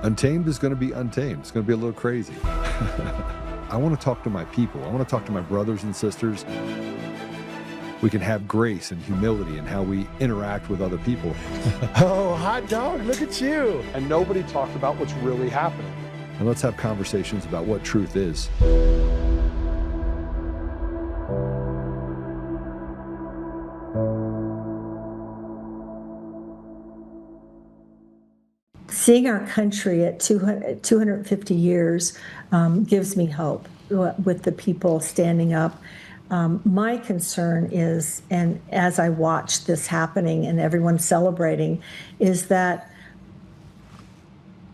Untamed is going to be untamed. It's going to be a little crazy. I want to talk to my people. I want to talk to my brothers and sisters. We can have grace and humility in how we interact with other people. Oh, hot dog, look at you. And nobody talked about what's really happening. And let's have conversations about what truth is. Seeing our country at 250 years gives me hope with the people standing up. My concern is, and as I watch this happening and everyone celebrating, is that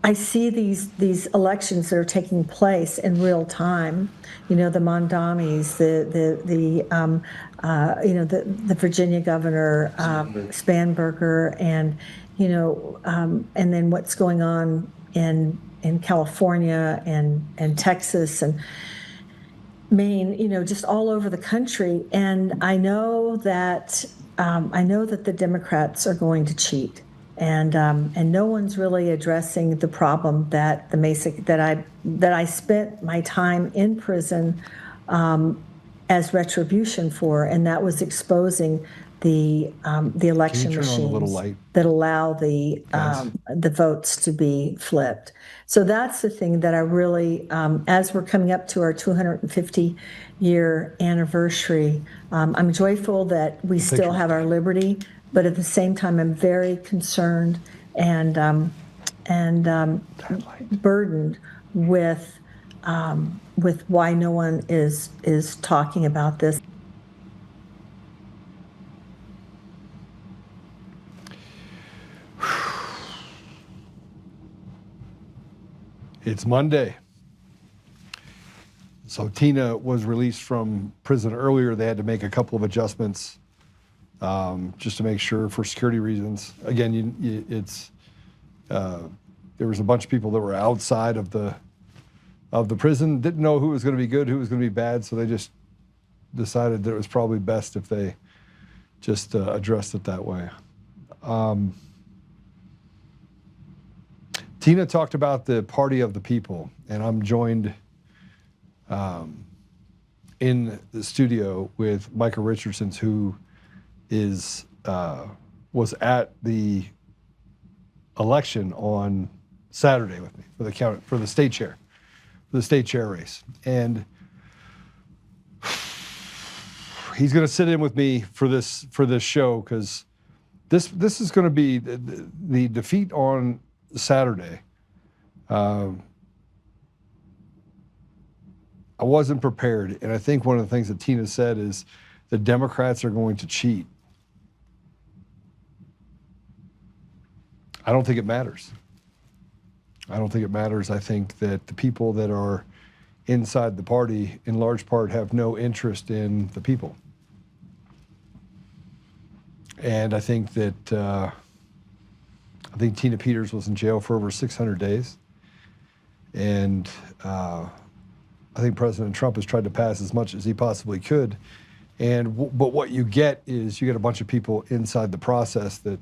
I see these elections that are taking place in real time. You know, the Mondamis, the Virginia governor, Spanberger, and and then what's going on in California and Texas and Maine, just all over the country. And I know that the Democrats are going to cheat, and no one's really addressing the problem that I spent my time in prison as retribution for, and that was exposing the election machines that allow the votes to be flipped. So that's the thing that I really, as we're coming up to our 250-year anniversary, I'm joyful that we still have our liberty, but at the same time, I'm very concerned and burdened with why no one is talking about this. It's Monday. So Tina was released from prison earlier. They had to make a couple of adjustments just to make sure for security reasons. Again, there was a bunch of people that were outside of the prison, didn't know who was going to be good, who was going to be bad, so they just decided that it was probably best if they just addressed it that way. Tina talked about the party of the people, and I'm joined in the studio with Micah Richardson, who was at the election on Saturday with me for the state chair race, and he's going to sit in with me for this show because this is going to be the defeat on Saturday. I wasn't prepared, and I think one of the things that Tina said is the Democrats are going to cheat. I don't think it matters. I think that the people that are inside the party, in large part, have no interest in the people. And I think that Tina Peters was in jail for over 600 days. And I think President Trump has tried to pass as much as he possibly could. But what you get is you get a bunch of people inside the process that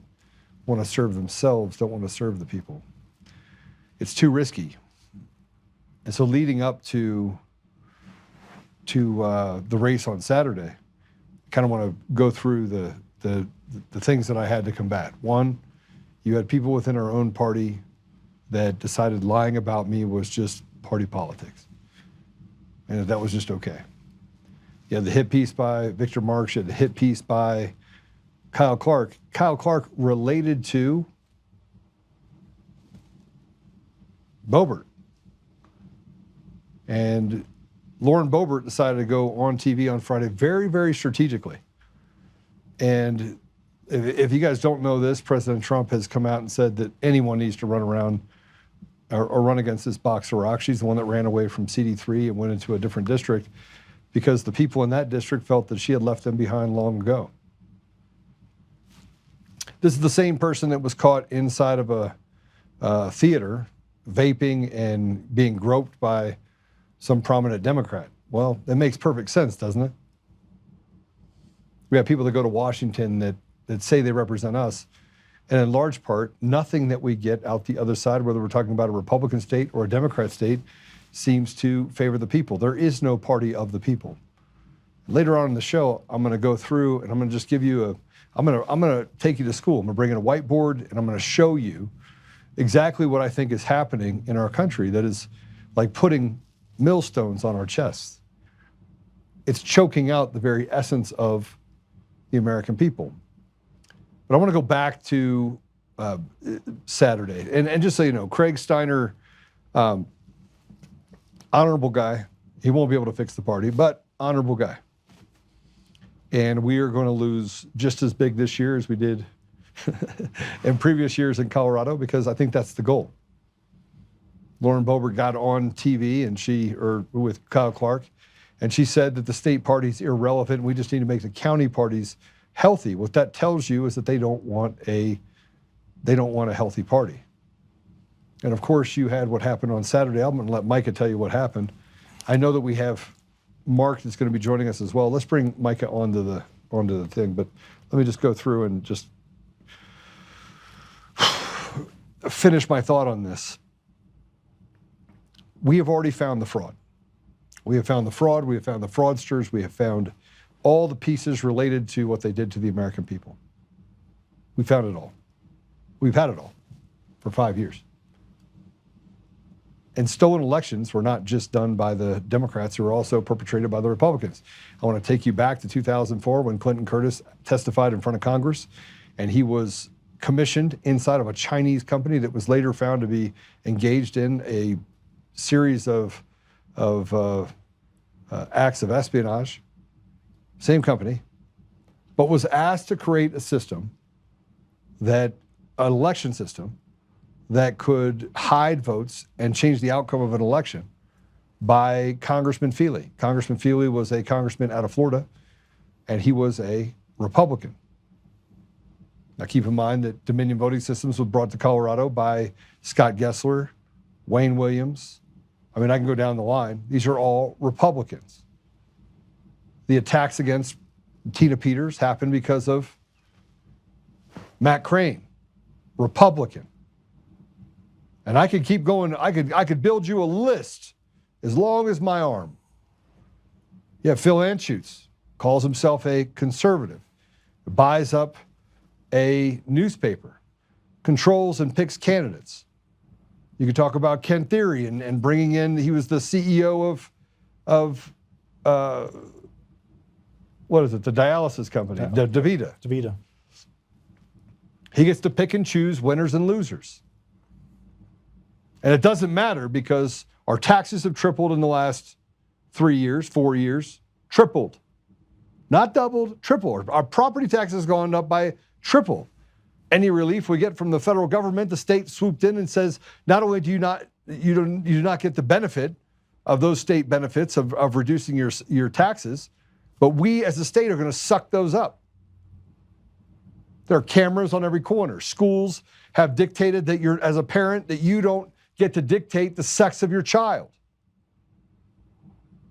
want to serve themselves, don't want to serve the people. It's too risky. And so leading up to the race on Saturday, I kind of want to go through the things that I had to combat. One, you had people within our own party that decided lying about me was just party politics, and that was just okay. You had the hit piece by Victor Marks, you had the hit piece by Kyle Clark. Kyle Clark related to Boebert. And Lauren Boebert decided to go on TV on Friday very, very strategically. And if you guys don't know this, President Trump has come out and said that anyone needs to run around or run against this boxer rock. She's the one that ran away from CD3 and went into a different district because the people in that district felt that she had left them behind long ago. This is the same person that was caught inside of a theater vaping and being groped by some prominent Democrat. Well, that makes perfect sense, doesn't it? We have people that go to Washington that say they represent us, And in large part, nothing that we get out the other side, whether we're talking about a Republican state or a Democrat state, seems to favor the people. There is no party of the people. Later on in the show, I'm going to go through and I'm going to just give you I'm going to take you to school. I'm going to bring in a whiteboard and I'm going to show you exactly what I think is happening in our country that is like putting millstones on our chests. It's choking out the very essence of the American people. But I want to go back to Saturday. And just so you know, Craig Steiner, honorable guy. He won't be able to fix the party, but honorable guy. And we are going to lose just as big this year as we did in previous years in Colorado, because I think that's the goal. Lauren Boebert got on TV and with Kyle Clark, and she said that the state party's irrelevant. We just need to make the county parties healthy. What that tells you is that they don't want a healthy party. And of course, you had what happened on Saturday. I'm going to let Micah tell you what happened. I know that we have Mark that's going to be joining us as well. Let's bring Micah onto the thing, but let me just go through and just finish my thought on this. We have already found the fraud. We have found the fraud. We have found the fraudsters. We have found all the pieces related to what they did to the American people. We found it all. We've had it all for 5 years. And stolen elections were not just done by the Democrats, they were also perpetrated by the Republicans. I want to take you back to 2004 when Clinton Curtis testified in front of Congress, and he was commissioned inside of a Chinese company that was later found to be engaged in a series of acts of espionage. Same company, but was asked to create a system an election system that could hide votes and change the outcome of an election by Congressman Feely. Congressman Feely was a congressman out of Florida, and he was a Republican. Now keep in mind that Dominion Voting Systems was brought to Colorado by Scott Gessler, Wayne Williams. I mean, I can go down the line. These are all Republicans. The attacks against Tina Peters happened because of Matt Crane, Republican. And I could keep going. I could build you a list as long as my arm. Yeah, Phil Anschutz calls himself a conservative, buys up a newspaper, controls and picks candidates. You could talk about Ken Theory and bringing in, he was the CEO of what is it, the dialysis company, DaVita. DaVita. He gets to pick and choose winners and losers. And it doesn't matter because our taxes have tripled in the last 3 years, 4 years, tripled. Not doubled, tripled. Our property taxes have gone up by triple. Any relief we get from the federal government, the state swooped in and says, not only do you do not get the benefit of those state benefits of reducing your taxes, but we as a state are going to suck those up. There are cameras on every corner. Schools have dictated that you're, as a parent, that you don't get to dictate the sex of your child.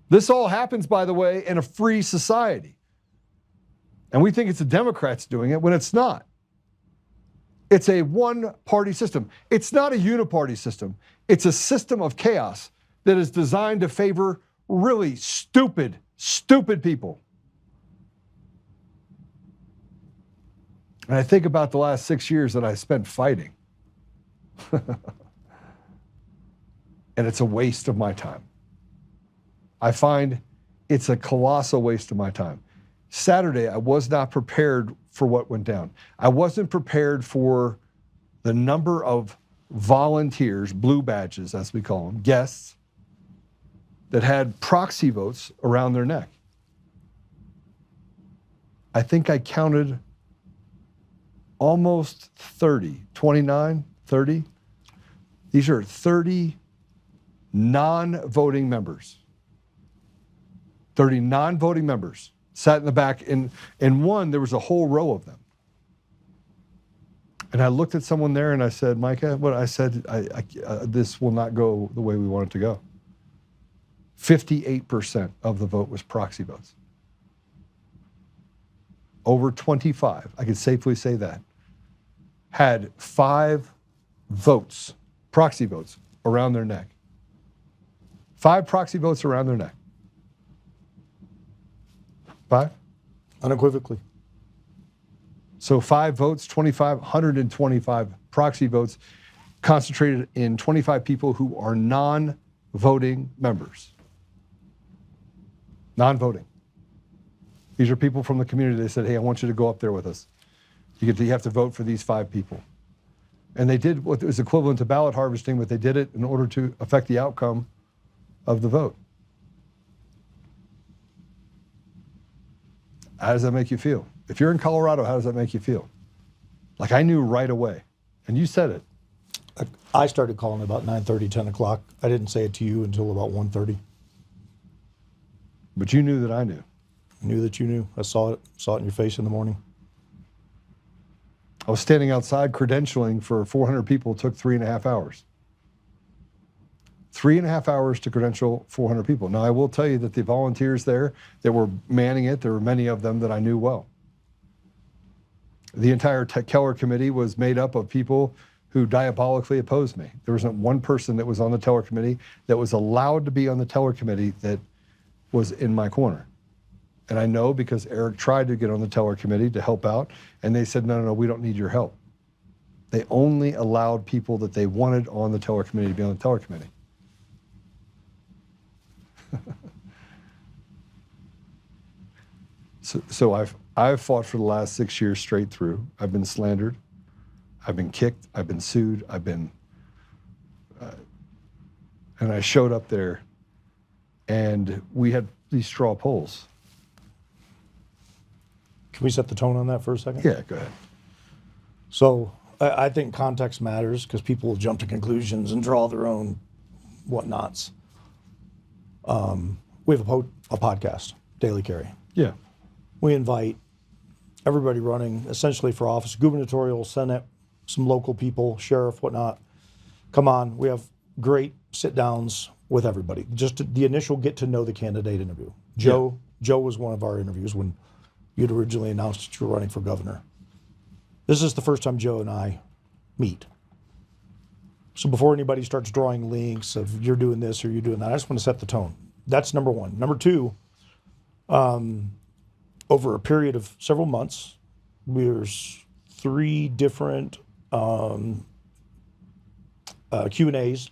This all happens, by the way, in a free society. And we think it's the Democrats doing it when it's not. It's a one-party system. It's not a uniparty system. It's a system of chaos that is designed to favor really stupid people. And I think about the last 6 years that I spent fighting. And it's a waste of my time. I find it's a colossal waste of my time. Saturday, I was not prepared for what went down. I wasn't prepared for the number of volunteers, blue badges as we call them, guests, that had proxy votes around their neck. I think I counted almost 30, 29, 30. These are 30 non-voting members. 30 non-voting members sat in the back. In one, there was a whole row of them. And I looked at someone there and I said, Micah, what I said, this will not go the way we want it to go. 58% of the vote was proxy votes. Over 25, I can safely say that, had 5 votes, proxy votes, around their neck. 5 proxy votes around their neck. 5? Unequivocally. So 5 votes, 125 proxy votes concentrated in 25 people who are non-voting members. Non-voting. These are people from the community. They said, hey, I want you to go up there with us. You have to vote for these 5 people. And they did what was equivalent to ballot harvesting, but they did it in order to affect the outcome of the vote. How does that make you feel? If you're in Colorado, how does that make you feel? Like, I knew right away, and you said it. I started calling about 9:30, 10 o'clock. I didn't say it to you until about 1:30. But you knew that I knew. I knew that you knew. I saw it in your face in the morning. I was standing outside credentialing for 400 people. It took 3.5 hours. 3.5 hours to credential 400 people. Now, I will tell you that the volunteers there that were manning it, there were many of them that I knew well. The entire Keller committee was made up of people who diabolically opposed me. There wasn't one person that was on the Teller committee that was allowed to be on the Teller committee that was in my corner. And I know because Eric tried to get on the Teller committee to help out, and they said, no, we don't need your help. They only allowed people that they wanted on the Teller committee to be on the Teller committee. So I've fought for the last 6 years straight through. I've been slandered. I've been kicked. I've been sued. And I showed up there, and we had these straw polls. Can we set the tone on that for a second? Yeah, go ahead. So I think context matters because people will jump to conclusions and draw their own whatnots. We have a podcast, Daily Carry. Yeah. We invite everybody running essentially for office, gubernatorial, Senate, some local people, sheriff, whatnot. Come on. We have great sit-downs with everybody. Just the initial get to know the candidate interview. Joe was one of our interviews when you'd originally announced that you were running for governor. This is the first time Joe and I meet. So before anybody starts drawing links of you're doing this or you're doing that, I just want to set the tone. That's number one. Number two, over a period of several months, there's 3 different Q&As.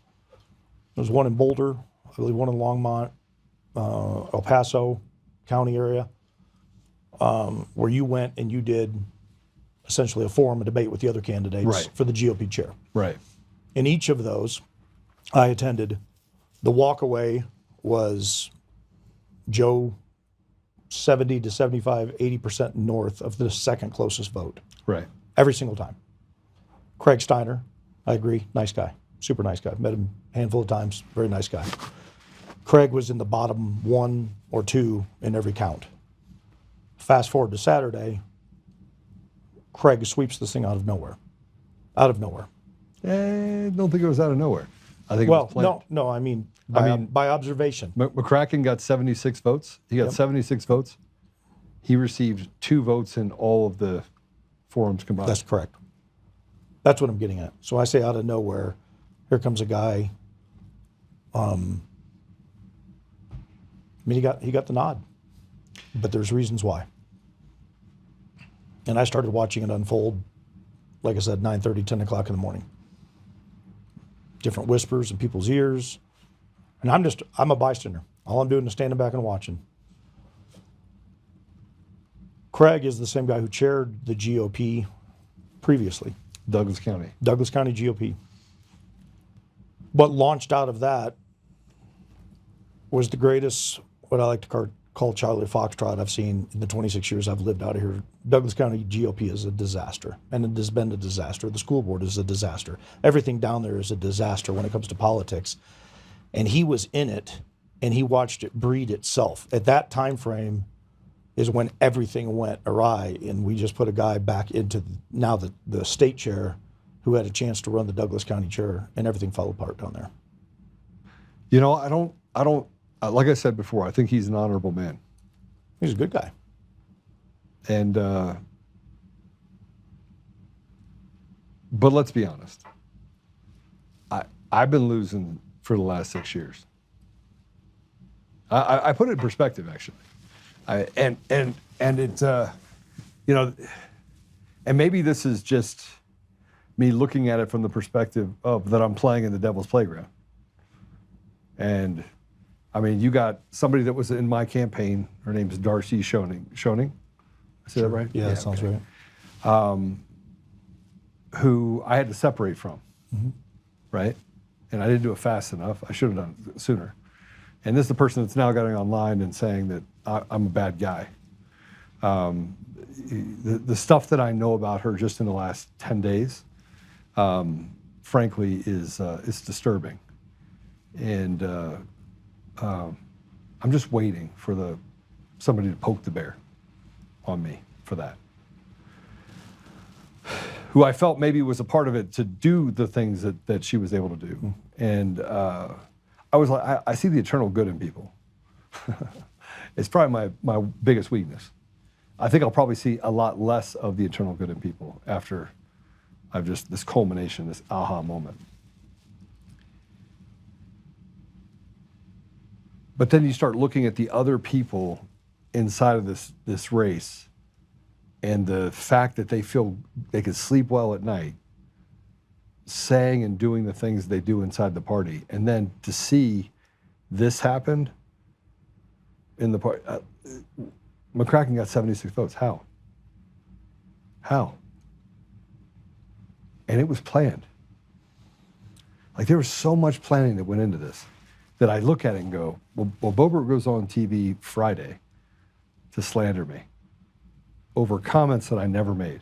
There's one in Boulder, I believe one in Longmont, El Paso County area, where you went and you did essentially a forum, a debate with the other candidates for the GOP chair. Right. In each of those, I attended. The walkaway was Joe 70 to 75, 80% north of the second closest vote. Right. Every single time. Craig Steiner, I agree, nice guy, super nice guy. Met him a handful of times, very nice guy. Craig was in the bottom 1 or 2 in every count. Fast forward to Saturday, Craig sweeps this thing out of nowhere. Out of nowhere. I don't think it was out of nowhere. I think it was planned. No, I mean by observation. McCracken got 76 votes. He got 76 votes. He received 2 votes in all of the forums combined. That's correct. That's what I'm getting at. So I say out of nowhere, here comes a guy. I mean, he got the nod, but there's reasons why. And I started watching it unfold, like I said, 9:30, 10 o'clock in the morning. Different whispers in people's ears. And I'm a bystander. All I'm doing is standing back and watching. Craig is the same guy who chaired the GOP previously. Douglas County GOP. What launched out of that was the greatest, what I like to call Charlie Foxtrot I've seen in the 26 years I've lived out of here. Douglas County GOP is a disaster, and it has been a disaster. The school board is a disaster. Everything down there is a disaster when it comes to politics. And he was in it, and he watched it breed itself. At that time frame is when everything went awry, and we just put a guy back into now the state chair who had a chance to run the Douglas County chair, and everything fell apart down there. You know, I don't, like I said before, I think he's an honorable man. He's a good guy. And But let's be honest. I've been losing for the last 6 years. I put it in perspective, actually. And it's, you know, and maybe this is just me looking at it from the perspective of that I'm playing in the devil's playground. And I mean, you got somebody that was in my campaign. Her name's Darcy Schoening. Schoening? I said that right? Yeah, that sounds right. Who I had to separate from, right? And I didn't do it fast enough. I should have done it sooner. And this is the person that's now getting online and saying that I'm a bad guy. The stuff that I know about her just in the last 10 days, frankly, is disturbing. And I'm just waiting for somebody to poke the bear on me for that. Who I felt maybe was a part of it to do the things that she was able to do. And I was like, I see the eternal good in people. It's probably my biggest weakness. I think I'll probably see a lot less of the eternal good in people after I've just, this culmination, this aha moment. But then you start looking at the other people inside of this race and the fact that they feel they can sleep well at night, saying and doing the things they do inside the party. And then to see this happen in the party, McCracken got 76 votes. How? And it was planned. Like there was so much planning that went into this that I look at it and go, well, Boebert goes on TV Friday to slander me over comments that I never made.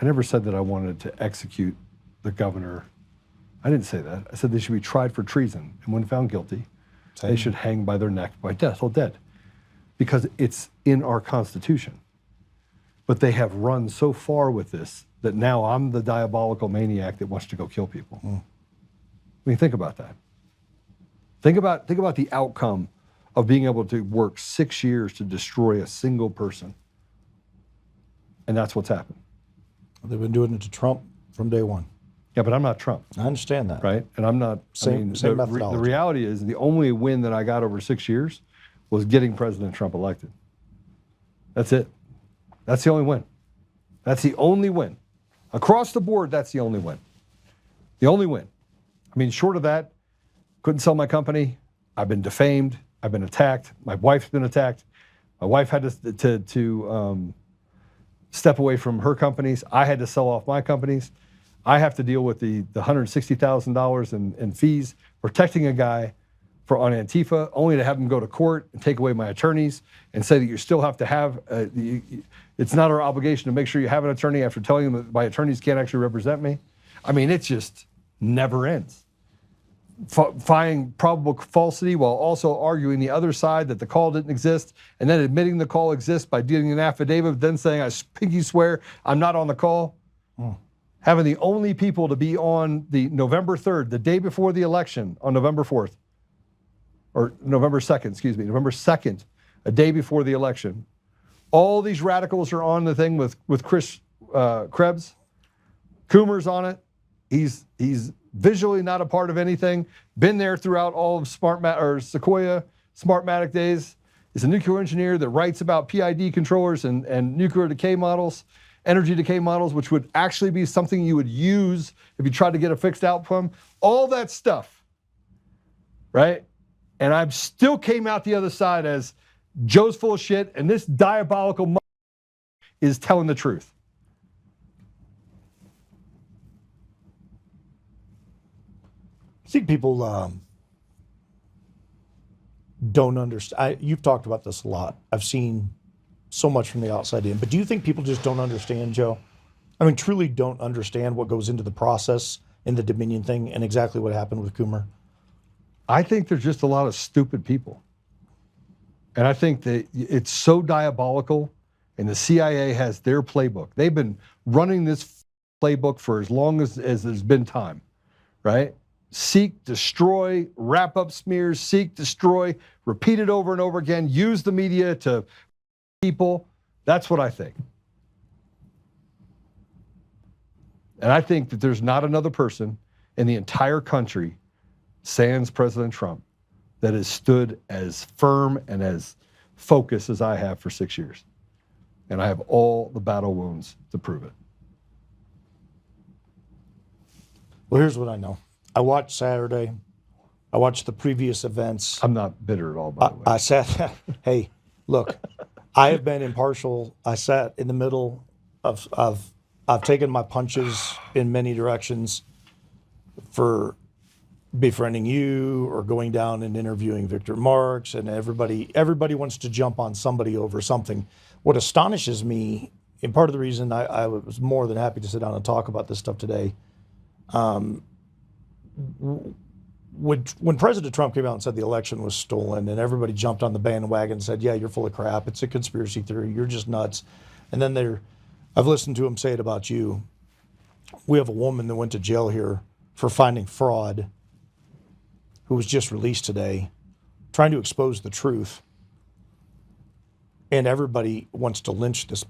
I never said that I wanted to execute the governor. I didn't say that. I said they should be tried for treason, and when found guilty, they should hang by their neck by death till dead, because it's in our Constitution. But they have run so far with this that now I'm the diabolical maniac that wants to go kill people. I mean, think about that. Think about the outcome of being able to work 6 years to destroy a single person. And that's what's happened. They've been doing it to Trump from day one. Yeah, but I'm not Trump. I understand that. Right? And I'm not, Same methodology. The reality is the only win that I got over 6 years was getting President Trump elected. That's it. That's the only win. That's the only win. Across the board, that's the only win. The only win. I mean, short of that, couldn't sell my company. I've been defamed. I've been attacked. My wife's been attacked. My wife had to step away from her companies. I had to sell off my companies. I have to deal with the $160,000 in fees, protecting a guy on Antifa, only to have him go to court and take away my attorneys and say that you still have to have, it's not our obligation to make sure you have an attorney after telling them that my attorneys can't actually represent me. I mean, it just never ends. Finding probable falsity while also arguing the other side that the call didn't exist, and then admitting the call exists by doing an affidavit, then saying, I pinky swear I'm not on the call. Having the only people to be on the November 3rd, the day before the election, on November 4th, or November 2nd, excuse me, November 2nd, a day before the election. All these radicals are on the thing with Chris Krebs. Coomer's on it. He's visually not a part of anything. Been there throughout all of Sequoia Smartmatic days. He's a nuclear engineer that writes about PID controllers and nuclear decay models, energy decay models, which would actually be something you would use if you tried to get a fixed outcome. All that stuff, right? And I still came out the other side as Joe's full of shit, and this diabolical is telling the truth. I think people don't understand. You've talked about this a lot. I've seen so much from the outside in. But do you think people just don't understand, Joe? I mean, truly don't understand what goes into the process in the Dominion thing and exactly what happened with Coomer? I think there's just a lot of stupid people. And I think that it's so diabolical, and the CIA has their playbook. They've been running this playbook for as long as there's been time, right? Seek, destroy, wrap up smears, seek, destroy, repeat it over and over again, use the media to people. That's what I think. And I think that there's not another person in the entire country, sans President Trump, that has stood as firm and as focused as I have for 6 years. And I have all the battle wounds to prove it. Well, here's what I know. I watched Saturday. I watched the previous events. I'm not bitter at all, by the way. I sat, hey, look, I have been impartial. I sat in the middle of I've taken my punches in many directions for befriending you or going down and interviewing Victor Marx, and everybody wants to jump on somebody over something. What astonishes me, and part of the reason I was more than happy to sit down and talk about this stuff today, when President Trump came out and said the election was stolen, and everybody jumped on the bandwagon and said, yeah, you're full of crap, it's a conspiracy theory, you're just nuts. And then I've listened to him say it about you. We have a woman that went to jail here for finding fraud, who was just released today, trying to expose the truth. And everybody wants to lynch this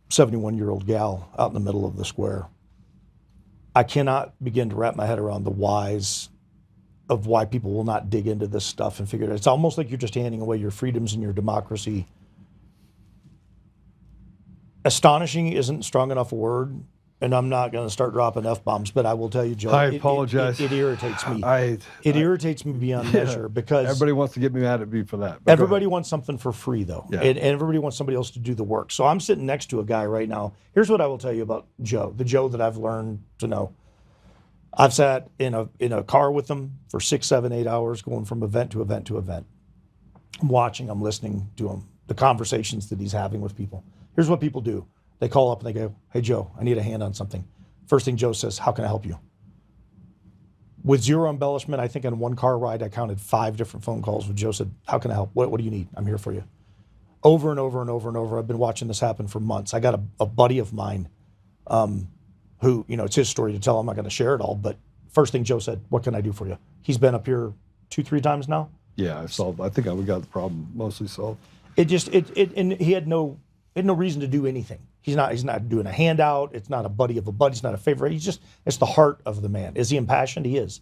71-year-old gal out in the middle of the square. I cannot begin to wrap my head around the whys of why people will not dig into this stuff and figure it out. It's almost like you're just handing away your freedoms and your democracy. Astonishing isn't strong enough a word, and I'm not going to start dropping F-bombs, but I will tell you, Joe, I apologize. It irritates me. It irritates me beyond measure because everybody wants to get me mad at me for that. Everybody wants something for free, though, yeah. and everybody wants somebody else to do the work. So I'm sitting next to a guy right now. Here's what I will tell you about Joe, the Joe that I've learned to know. I've sat in a car with him for 6, 7, 8 hours, going from event to event to event. I'm watching him, listening to him, the conversations that he's having with people. Here's what people do. They call up and they go, hey, Joe, I need a hand on something. First thing Joe says, how can I help you? With zero embellishment, I think on one car ride, I counted 5 different phone calls where Joe said, how can I help? What do you need? I'm here for you. Over and over and over and over. I've been watching this happen for months. I got a buddy of mine who, it's his story to tell. I'm not going to share it all, but first thing Joe said, what can I do for you? He's been up here 2, 3 times now. Yeah, I think we got the problem mostly solved. And he had no reason to do anything. He's not doing a handout. It's not a buddy of a buddy. It's not a favorite. It's the heart of the man. Is he impassioned? He is.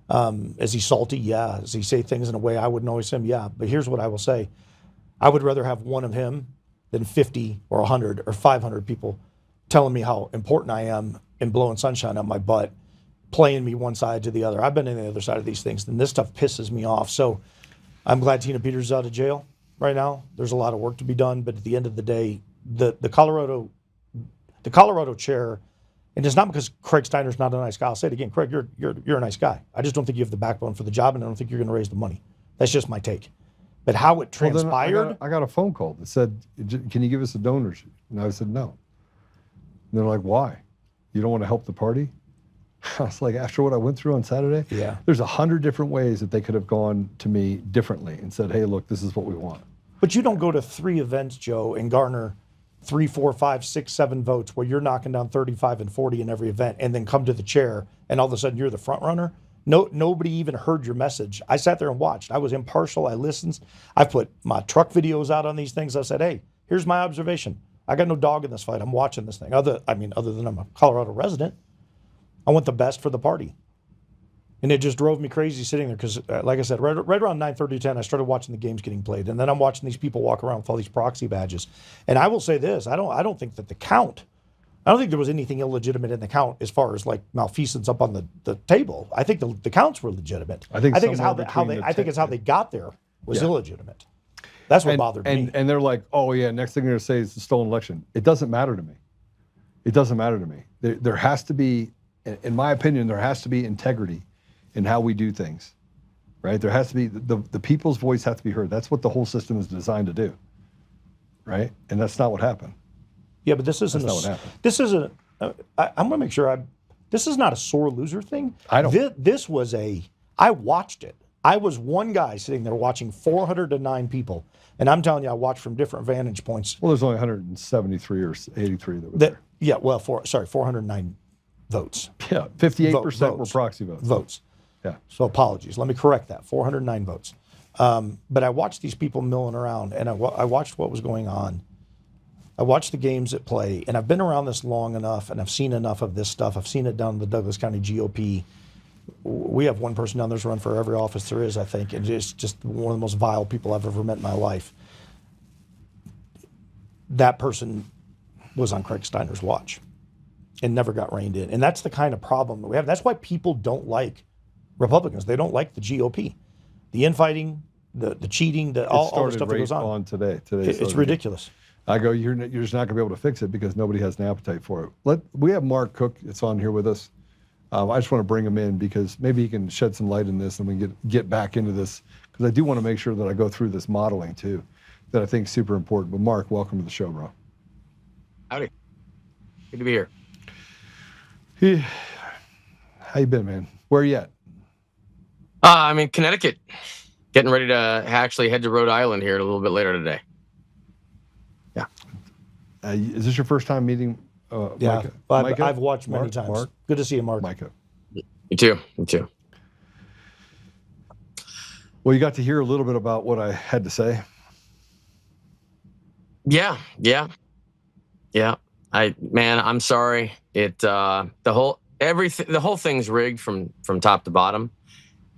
Is he salty? Yeah. Does he say things in a way I wouldn't always say him? Yeah. But here's what I will say. I would rather have one of him than 50 or 100 or 500 people telling me how important I am and blowing sunshine on my butt, playing me one side to the other. I've been on the other side of these things, and this stuff pisses me off. So I'm glad Tina Peters is out of jail right now. There's a lot of work to be done, but at the end of the day, the Colorado chair, and it's not because Craig Steiner's not a nice guy. I'll say it again, Craig, you're a nice guy. I just don't think you have the backbone for the job, and I don't think you're going to raise the money. That's just my take. But how it transpired, I got a phone call that said, "Can you give us a donor sheet?" And I said, "No." And they're like, "Why? You don't want to help the party?" I was like, after what I went through on Saturday, yeah. There's 100 different ways that they could have gone to me differently and said, "Hey, look, this is what we want." But you don't go to 3 events, Joe, and garner 3, 4, 5, 6, 7 votes where you're knocking down 35 and 40 in every event, and then come to the chair, and all of a sudden you're the front runner. No, nobody even heard your message. I sat there and watched. I was impartial. I listened. I put my truck videos out on these things. I said, hey, here's my observation. I got no dog in this fight. I'm watching this thing. Other than I'm a Colorado resident, I want the best for the party. And it just drove me crazy sitting there because, like I said, right around 9:30, 10, I started watching the games getting played. And then I'm watching these people walk around with all these proxy badges. And I will say this, I don't think that I don't think there was anything illegitimate in the count as far as like malfeasance up on the table. I think the counts were legitimate. I think it's how they got there was illegitimate. That's what bothered me. And they're like, oh yeah, next thing they're going to say is a stolen election. It doesn't matter to me. It doesn't matter to me. There has to be, in my opinion, there has to be integrity in how we do things, right? There has to be, the people's voice has to be heard. That's what the whole system is designed to do, right? And that's not what happened. Yeah, but this isn't. That's not what happened. This isn't. I'm going to make sure. This is not a sore loser thing. I don't. This was I watched it. I was one guy sitting there watching 409 people, and I'm telling you, I watched from different vantage points. Well, there's only 173 or 83 that were there. Yeah, well, 409 votes. Yeah, 58% were proxy votes. Votes. Yeah. So apologies. Let me correct that. 409 votes. But I watched these people milling around, and I watched what was going on. I watch the games at play, and I've been around this long enough, and I've seen enough of this stuff. I've seen it down in the Douglas County GOP. We have one person down there's run for every office there is, I think, and it's just one of the most vile people I've ever met in my life. That person was on Craig Steiner's watch and never got reined in. And that's the kind of problem that we have. That's why people don't like Republicans. They don't like the GOP. The infighting, the cheating, all the stuff that goes on. Today It's ridiculous. I go, you're just not going to be able to fix it because nobody has an appetite for it. We have Mark Cook that's on here with us. I just want to bring him in because maybe he can shed some light in this and we can get back into this, because I do want to make sure that I go through this modeling too, that I think is super important. But Mark, welcome to the show, bro. Howdy. Good to be here. How you been, man? Where are you at? I'm in Connecticut. Getting ready to actually head to Rhode Island here a little bit later today. Yeah. Is this your first time meeting Yeah, Micah? I've watched many times. Mark? Good to see you, Mark. Micah. Me too. Me too. Well, you got to hear a little bit about what I had to say. Yeah. I'm sorry. The whole thing's rigged from top to bottom,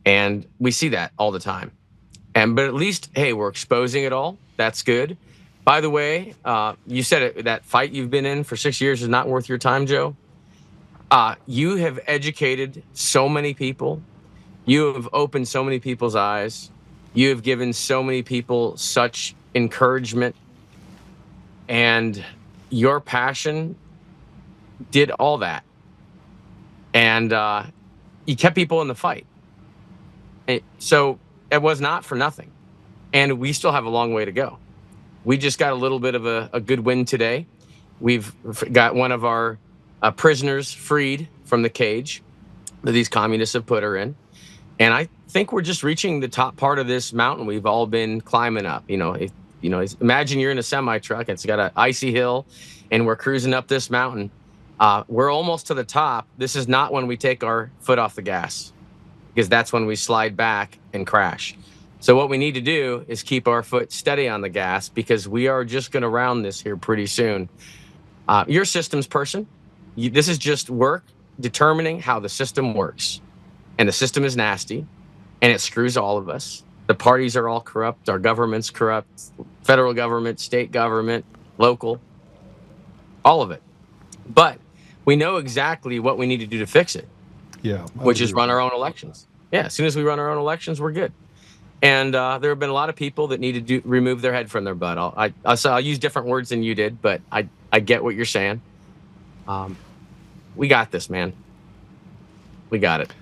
and we see that all the time. But at least, hey, we're exposing it all. That's good. By the way, you said it, that fight you've been in for 6 years is not worth your time, Joe. You have educated so many people. You have opened so many people's eyes. You have given so many people such encouragement. And your passion did all that. And you kept people in the fight. So it was not for nothing. And we still have a long way to go. We just got a little bit of a good win today. We've got one of our prisoners freed from the cage that these communists have put her in. And I think we're just reaching the top part of this mountain we've all been climbing up. Imagine you're in a semi-truck, it's got an icy hill, and we're cruising up this mountain. We're almost to the top. This is not when we take our foot off the gas, because that's when we slide back and crash. So what we need to do is keep our foot steady on the gas, because we are just going to round this here pretty soon. You're a systems person. This is just work determining how the system works. And the system is nasty, and it screws all of us. The parties are all corrupt. Our government's corrupt. Federal government, state government, local, all of it. But we know exactly what we need to do to fix it. Yeah. Which is run our own elections. Yeah, as soon as we run our own elections, we're good. And there have been a lot of people that need to remove their head from their butt. I'll use different words than you did, but I get what you're saying. We got this, man. We got it.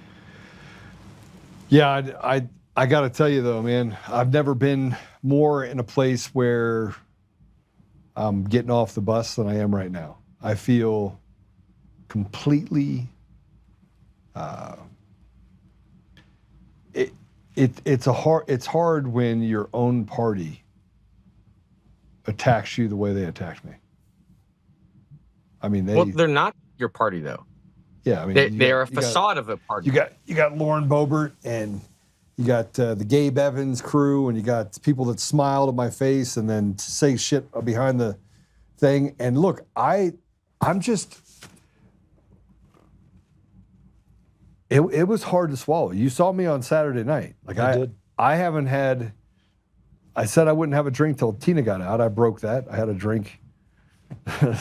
Yeah, I got to tell you though, man, I've never been more in a place where I'm getting off the bus than I am right now. I feel completely. It's hard when your own party attacks you the way they attacked me. I mean, they're not your party though. Yeah, I mean, they are a facade of a party. You got Lauren Boebert, and you got the Gabe Evans crew, and you got people that smile to my face and then say shit behind the thing. And look, I'm just. It was hard to swallow. You saw me on Saturday night. Like I did. I said I wouldn't have a drink till Tina got out. I broke that. I had a drink. I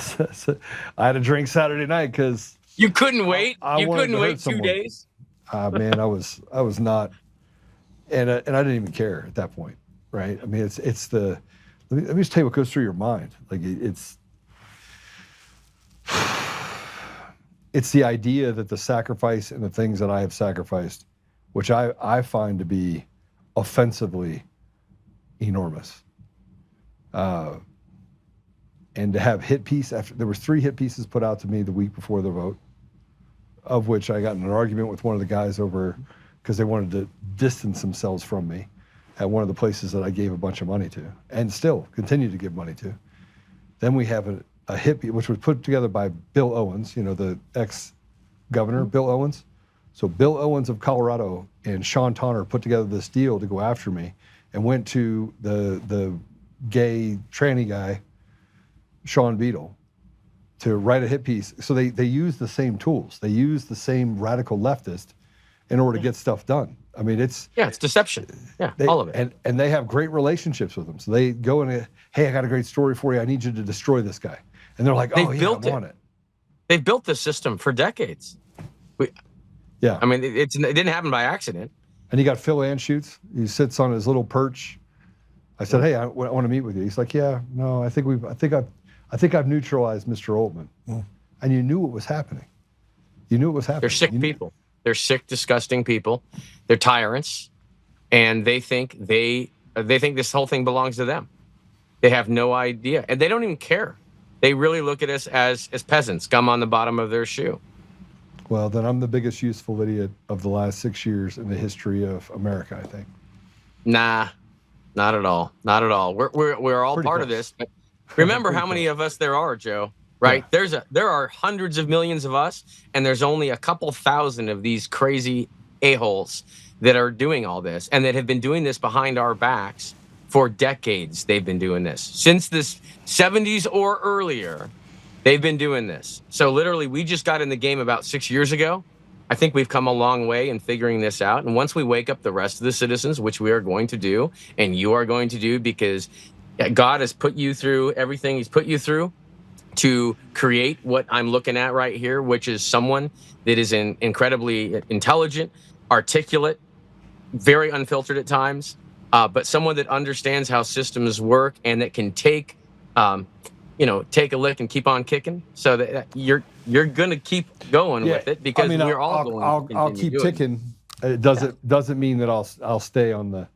had a drink Saturday night because you couldn't wait. You couldn't wait 2 days. Man, I was not, and I didn't even care at that point, right? I mean, it's the. Let me just tell you what goes through your mind. Like it's the idea that the sacrifice and the things that I have sacrificed, which I find to be offensively enormous. And to have hit piece there was 3 hit pieces put out to me the week before the vote, of which I got in an argument with one of the guys over because they wanted to distance themselves from me at one of the places that I gave a bunch of money to and still continue to give money to. Then we have a hit piece, which was put together by Bill Owens, the ex-governor, Bill Owens. So Bill Owens of Colorado and Sean Tonner put together this deal to go after me and went to the gay tranny guy Sean Beadle to write a hit piece. So they use the same tools. They use the same radical leftist in order to get stuff done. I mean, it's deception. Yeah, all of it. And they have great relationships with them. So they go and, hey, I got a great story for you. I need you to destroy this guy. And they're like, oh, yeah, I want it. They've built this system for decades. Yeah. I mean, it didn't happen by accident. And you got Phil Anschutz. He sits on his little perch. I said, hey, I want to meet with you. He's like, yeah, no, I think I've neutralized Mr. Oltmann. And you knew what was happening. You knew it was happening. They're sick people. They're sick, disgusting people. They're tyrants, and they think this whole thing belongs to them. They have no idea, and they don't even care. They really look at us as peasants, gum on the bottom of their shoe. Well, then I'm the biggest useful idiot of the last 6 years in the history of America, I think. Nah, not at all. Not at all. We're all part of this. But remember how many of us there are, Joe. Right? Yeah. There are hundreds of millions of us, and there's only a couple thousand of these crazy a-holes that are doing all this and that have been doing this behind our backs for decades. They've been doing this since the 70s or earlier. They've been doing this. So literally, we just got in the game about 6 years ago. I think we've come a long way in figuring this out. And once we wake up the rest of the citizens, which we are going to do, and you are going to do, because God has put you through everything He's put you through to create what I'm looking at right here, which is someone that is incredibly intelligent, articulate, very unfiltered at times, but someone that understands how systems work and that can take a lick and keep on kicking. So that you're gonna keep going with it, because we're all going to I'll keep ticking. It doesn't mean that I'll stay on the.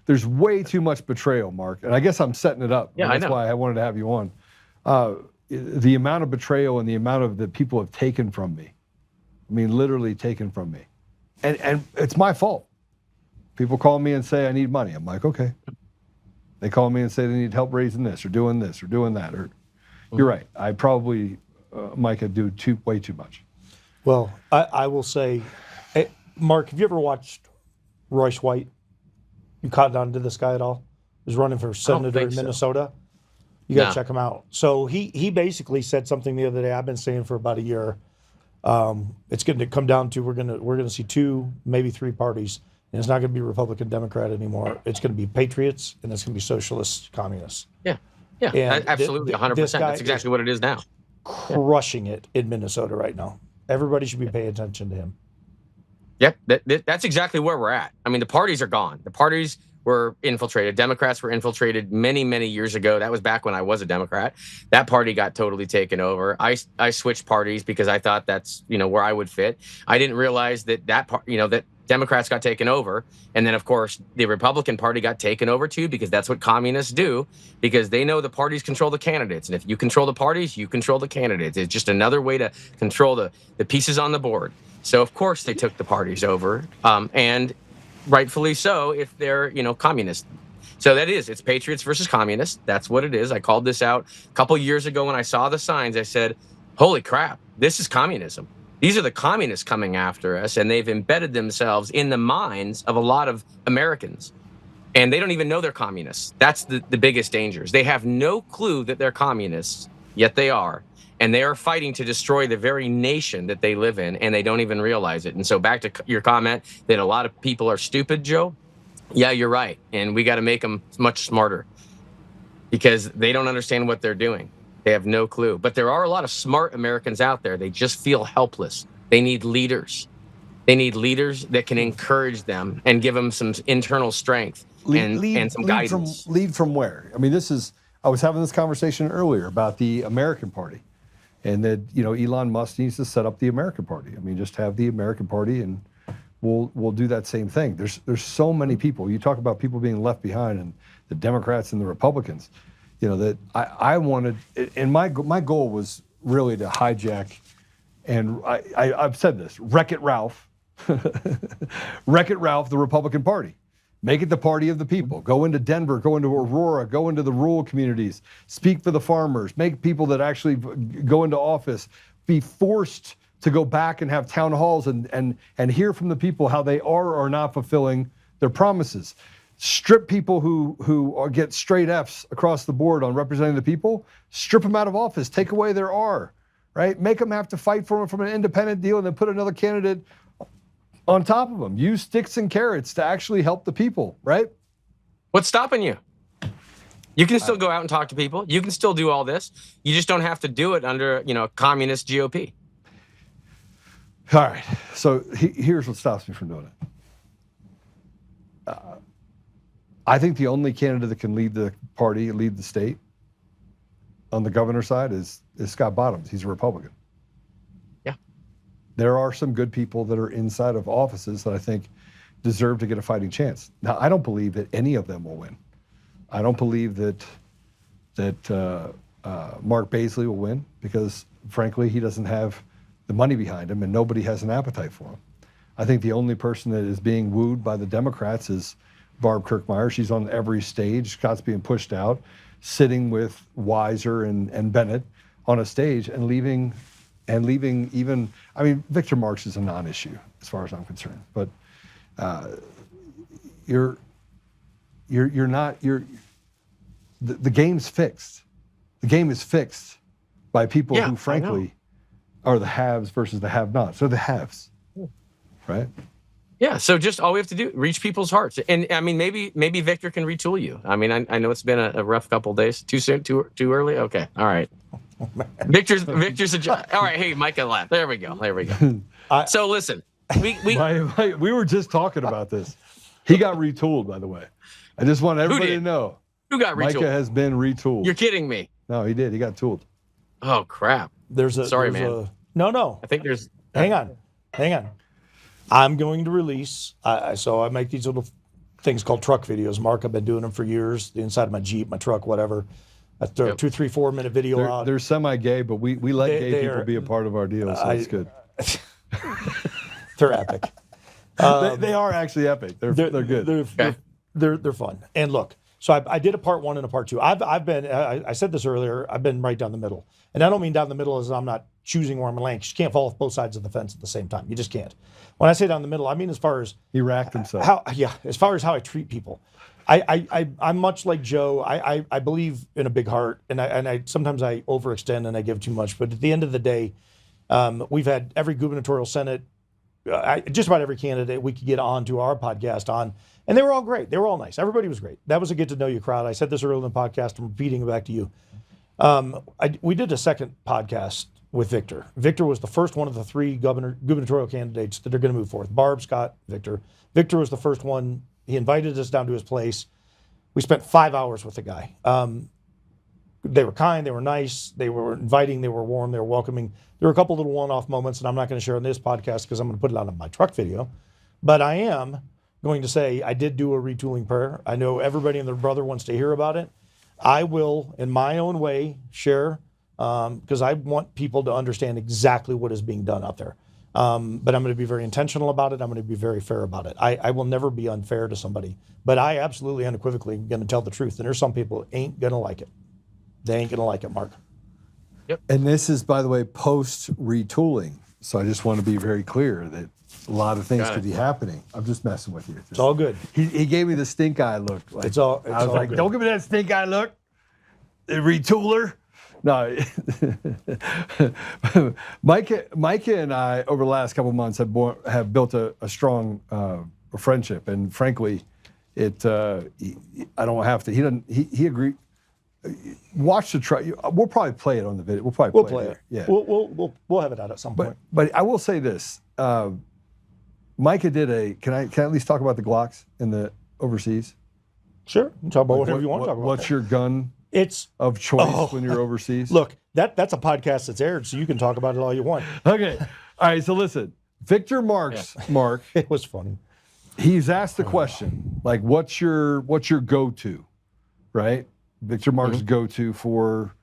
There's way too much betrayal, Mark, and I guess I'm setting it up. Yeah, that's why I wanted to have you on. The amount of betrayal and the amount of that people have taken from me. I mean, literally taken from me, and it's my fault. People call me and say I need money. I'm like, okay. They call me and say they need help raising this or doing that. Or you're right. I probably, Micah, do way too much. Well, I will say. Mark, have you ever watched Royce White? You caught on to this guy at all? He's running for senator in Minnesota. You got to check him out. So he basically said something the other day I've been saying for about a year. It's going to come down to we're going to see 2, maybe 3 parties, and it's not going to be Republican, Democrat anymore. It's going to be patriots, and it's going to be socialists, communists. Yeah, absolutely, 100%. That's exactly what it is now. Crushing it in Minnesota right now. Everybody should be paying attention to him. Yep, that's exactly where we're at. I mean, the parties are gone. The parties were infiltrated. Democrats were infiltrated many, mmany years ago. That was back when I was a Democrat. That party got totally taken over. I switched parties because I thought that's where I would fit. I didn't realize that that Democrats got taken over, and then of course the Republican Party got taken over too, because that's what communists do, because they know the parties control the candidates, and if you control the parties, you control the candidates. It's just another way to control the pieces on the board. So of course they took the parties over, and rightfully so if they're communist. So it's patriots versus communists. That's what it is. I called this out a couple years ago when I saw the signs. I said, holy crap, this is communism. These are the communists coming after us, and they've embedded themselves in the minds of a lot of Americans. And they don't even know they're communists. That's the biggest dangers. They have no clue that they're communists, yet they are. And they are fighting to destroy the very nation that they live in, and they don't even realize it. And so back to your comment that a lot of people are stupid, Joe. Yeah, you're right. And we got to make them much smarter, because they don't understand what they're doing. They have no clue. But there are a lot of smart Americans out there. They just feel helpless. They need leaders. They need leaders that can encourage them and give them some internal strength and some guidance. Lead from where? I mean, I was having this conversation earlier about the American Party, and that Elon Musk needs to set up the American Party. I mean, just have the American Party, and we'll do that same thing. There's so many people. You talk about people being left behind, and the Democrats and the Republicans. That I wanted, and my goal was really to hijack, and I've said this, Wreck-It Ralph, Wreck-It Ralph, the Republican Party. Make it the party of the people. Go into Denver, go into Aurora, go into the rural communities, speak for the farmers, make people that actually go into office be forced to go back and have town halls and hear from the people how they are or not fulfilling their promises. strip people who get straight Fs across the board on representing the people, strip them out of office, take away their R, right? Make them have to fight for them from an independent deal and then put another candidate on top of them. Use sticks and carrots to actually help the people, right? What's stopping you? You can still go out and talk to people. You can still do all this. You just don't have to do it under, communist GOP. All right. So here's what stops me from doing it. I think the only candidate that can lead the party, lead the state on the governor's side is Scott Bottoms. He's a Republican. Yeah. There are some good people that are inside of offices that I think deserve to get a fighting chance. Now, I don't believe that any of them will win. I don't believe that Mark Baisley will win because, frankly, he doesn't have the money behind him and nobody has an appetite for him. I think the only person that is being wooed by the Democrats is Barb Kirkmeyer. She's on every stage. Scott's being pushed out, sitting with Weiser and Bennett on a stage and leaving even, Victor Marx is a non-issue as far as I'm concerned, but the game's fixed. The game is fixed by people who, frankly, are the haves versus the have-nots. They're the haves, right? Yeah, so just all we have to do, reach people's hearts. And maybe Victor can retool you. I know it's been a rough couple of days. Too soon? Too early? Okay, all right. Victor's all right, hey, Micah laughed. There we go. So listen, we were just talking about this. He got retooled, by the way. I just want everybody to know. Who got retooled? Micah has been retooled. You're kidding me. No, he did. He got tooled. Oh, crap. Sorry, man. No. I think there's... Hang on. I'm going to release, so I make these little things called truck videos. Mark, I've been doing them for years, the inside of my Jeep, my truck, whatever. I throw a 2, 3, 4 minute video out. They're semi-gay, but we let gay people be a part of our deal, so it's good. They're epic. They are actually epic. They're good. They're fun. And look, so I did a part 1 and a part 2. I said this earlier, I've been right down the middle. And I don't mean down the middle as I'm not choosing where I'm laying. You can't fall off both sides of the fence at the same time. You just can't. When I say down the middle, I mean as far as he racked himself. As far as how I treat people. I'm much like Joe. I believe in a big heart, and I sometimes I overextend and I give too much. But at the end of the day, we've had every gubernatorial senate, just about every candidate we could get on to our podcast on, and they were all great. They were all nice. Everybody was great. That was a get to know you crowd. I said this earlier in the podcast. I'm repeating it back to you. We did a second podcast with Victor. Victor was the first one of the 3 gubernatorial candidates that are going to move forth. Barb, Scott, Victor. Victor was the first one. He invited us down to his place. We spent 5 hours with the guy. They were kind, they were nice, they were inviting, they were warm, they were welcoming. There were a couple little one-off moments that I'm not going to share on this podcast because I'm going to put it out on my truck video. But I am going to say I did do a retooling prayer. I know everybody and their brother wants to hear about it. I will, in my own way, share because I want people to understand exactly what is being done out there. But I'm going to be very intentional about it. I'm going to be very fair about it. I will never be unfair to somebody, but I absolutely unequivocally am going to tell the truth. And there's some people who ain't going to like it. They ain't going to like it, Mark. Yep. And this is, by the way, post retooling. So I just want to be very clear that a lot of things could be happening. I'm just messing with you. It's all good. He gave me the stink eye look. Like, It's all like, good. don't give me that stink eye look. The retooler. No, Micah and I over the last couple of months have built a strong friendship, and frankly, I don't have to. He doesn't. He agreed. Watch the truck. We'll probably play it on the video. We'll play it. Yeah. We'll have it out at some point. But I will say this. Micah did a. Can I at least talk about the Glocks in the overseas? Sure. You can talk about whatever you want to talk about. What's your gun? It's of choice when you're overseas. Look, that's a podcast that's aired, so you can talk about it all you want. Okay. All right. So listen, Victor Marx, Mark. It was funny. He's asked the question, like, what's your go-to, right? Victor Marx's go-to for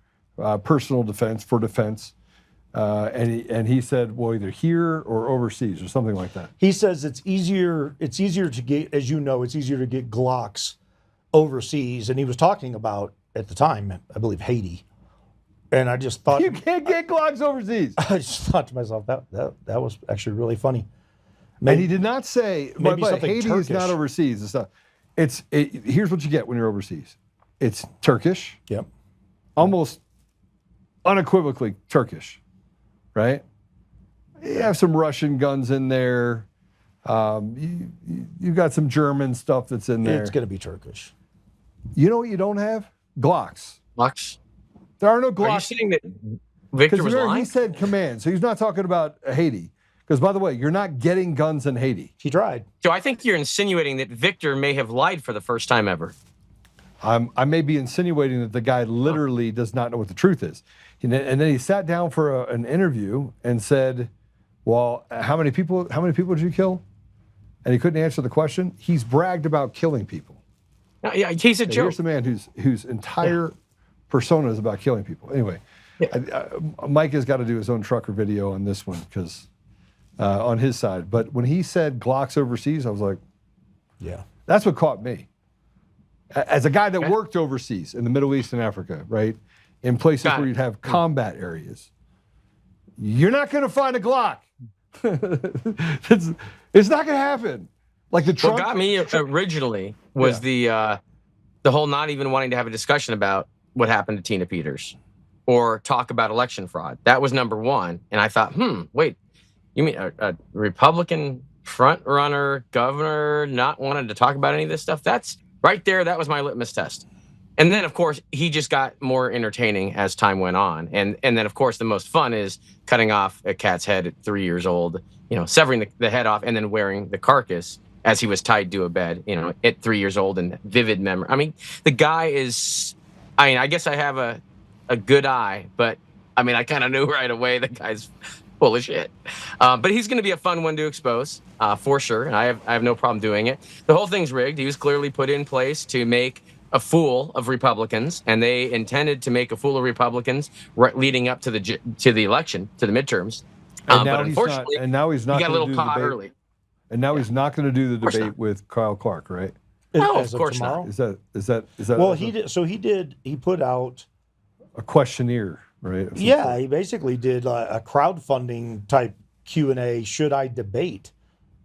personal defense, and he said, well, either here or overseas or something like that. He says it's easier to get, as you know, it's easier to get Glocks overseas, and he was talking about at the time, I believe, Haiti. And I just thought you can't get Glocks overseas. I just thought to myself that was actually really funny. And he did not say, but something Haiti Turkish. is not overseas. It's not. Here's what you get when you're overseas. It's Turkish, Yep. almost unequivocally Turkish, right? You have some Russian guns in there. You got some German stuff that's in there. It's going to be Turkish. You know what you don't have? Glocks. Lux, There are no are you Glocks. saying that Victor Because was lying? he said command, so he's not talking about Haiti. Because by the way, you're not getting guns in Haiti. He tried. So I think you're insinuating that Victor may have lied for the first time ever. I may be insinuating that the guy literally does not know what the truth is. And then he sat down for an interview and said, well, how many people did you kill? And he couldn't answer the question. He's bragged about killing people. No, yeah, he's a joke. Here's the man whose entire persona is about killing people. Anyway, Mike has got to do his own trucker video on this one because on his side. But when he said Glocks overseas, I was like, Yeah. that's what caught me. As a guy that worked overseas in the Middle East and Africa, right, in places where you'd have combat areas, you're not going to find a Glock. it's not going to happen. Like the Trump. What got me originally was the whole not even wanting to have a discussion about what happened to Tina Peters or talk about election fraud. That was number one. And I thought, wait, you mean a Republican front runner governor not wanting to talk about any of this stuff? That's right there. That was my litmus test. And then, of course, he just got more entertaining as time went on. And then, of course, the most fun is cutting off a cat's head at 3 years old, severing the head off and then wearing the carcass as he was tied to a bed, at 3 years old and vivid memory. I mean, the guy is, I guess I have a good eye, but I kind of knew right away the guy's full of shit. But he's going to be a fun one to expose, for sure. And I have no problem doing it. The whole thing's rigged. He was clearly put in place to make a fool of Republicans, and they intended to make a fool of Republicans leading up to the election, to the midterms. And but unfortunately, he's not he got a gonna little do the caught debate. early. And now he's not going to do the course debate not. with Kyle Clark, right? No, As of course not. tomorrow? Is that? Well, he did. So he put out. a questionnaire, right? of some Yeah, sort? he basically did a crowdfunding type Q&A. Should I debate?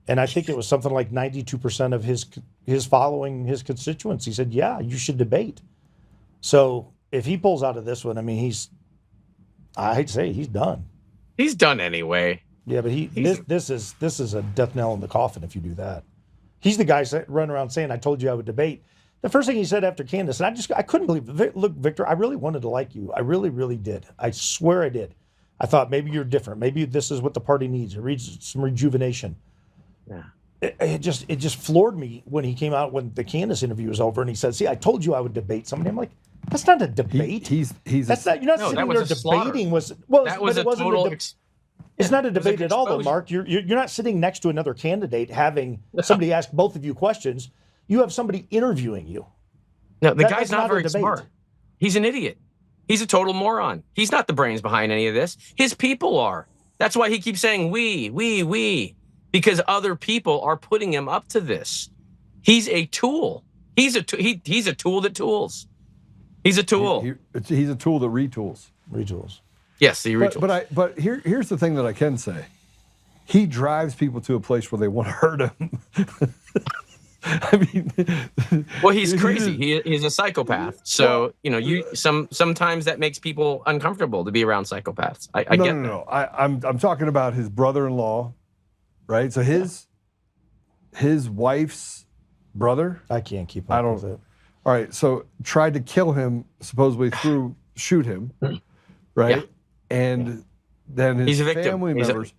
And I think it was something like 92% of his following, his constituents. He said, "Yeah, you should debate." So if he pulls out of this one, I'd say he's done. He's done anyway. Yeah, but this is a death knell in the coffin if you do that. He's the guy running around saying, "I told you I would debate." The first thing he said after Candace, and I couldn't believe it. Look, Victor, I really wanted to like you. I really, really did. I swear I did. I thought maybe you're different. Maybe this is what the party needs. It needs some rejuvenation. Yeah. It just floored me when he came out when the Candace interview was over and he said, "See, I told you I would debate somebody." I'm like, that's not a debate. He's That's not. You're not No, sitting that there was a slaughter. debating. That was but a it wasn't total. It's not a it was debate an at all, though, exposure. Mark. You're not sitting next to another candidate having somebody ask both of you questions. You have somebody interviewing you. No, the That's guy's not not a very debate. smart. He's an idiot. He's a total moron. He's not the brains behind any of this. His people are. That's why he keeps saying we, because other people are putting him up to this. He's a tool. He's a tool that tools. He's a tool. He's a tool that retools. Retools. Yes, he retools. But here's the thing that I can say. He drives people to a place where they want to hurt him. Well, he's crazy. He's a psychopath. So sometimes that makes people uncomfortable to be around psychopaths. I get that. No. I'm talking about his brother-in-law, right? So his wife's brother. I can't keep up with it. All right, so tried to kill him, supposedly shoot him, right? Yeah. And then his He's a victim. family members.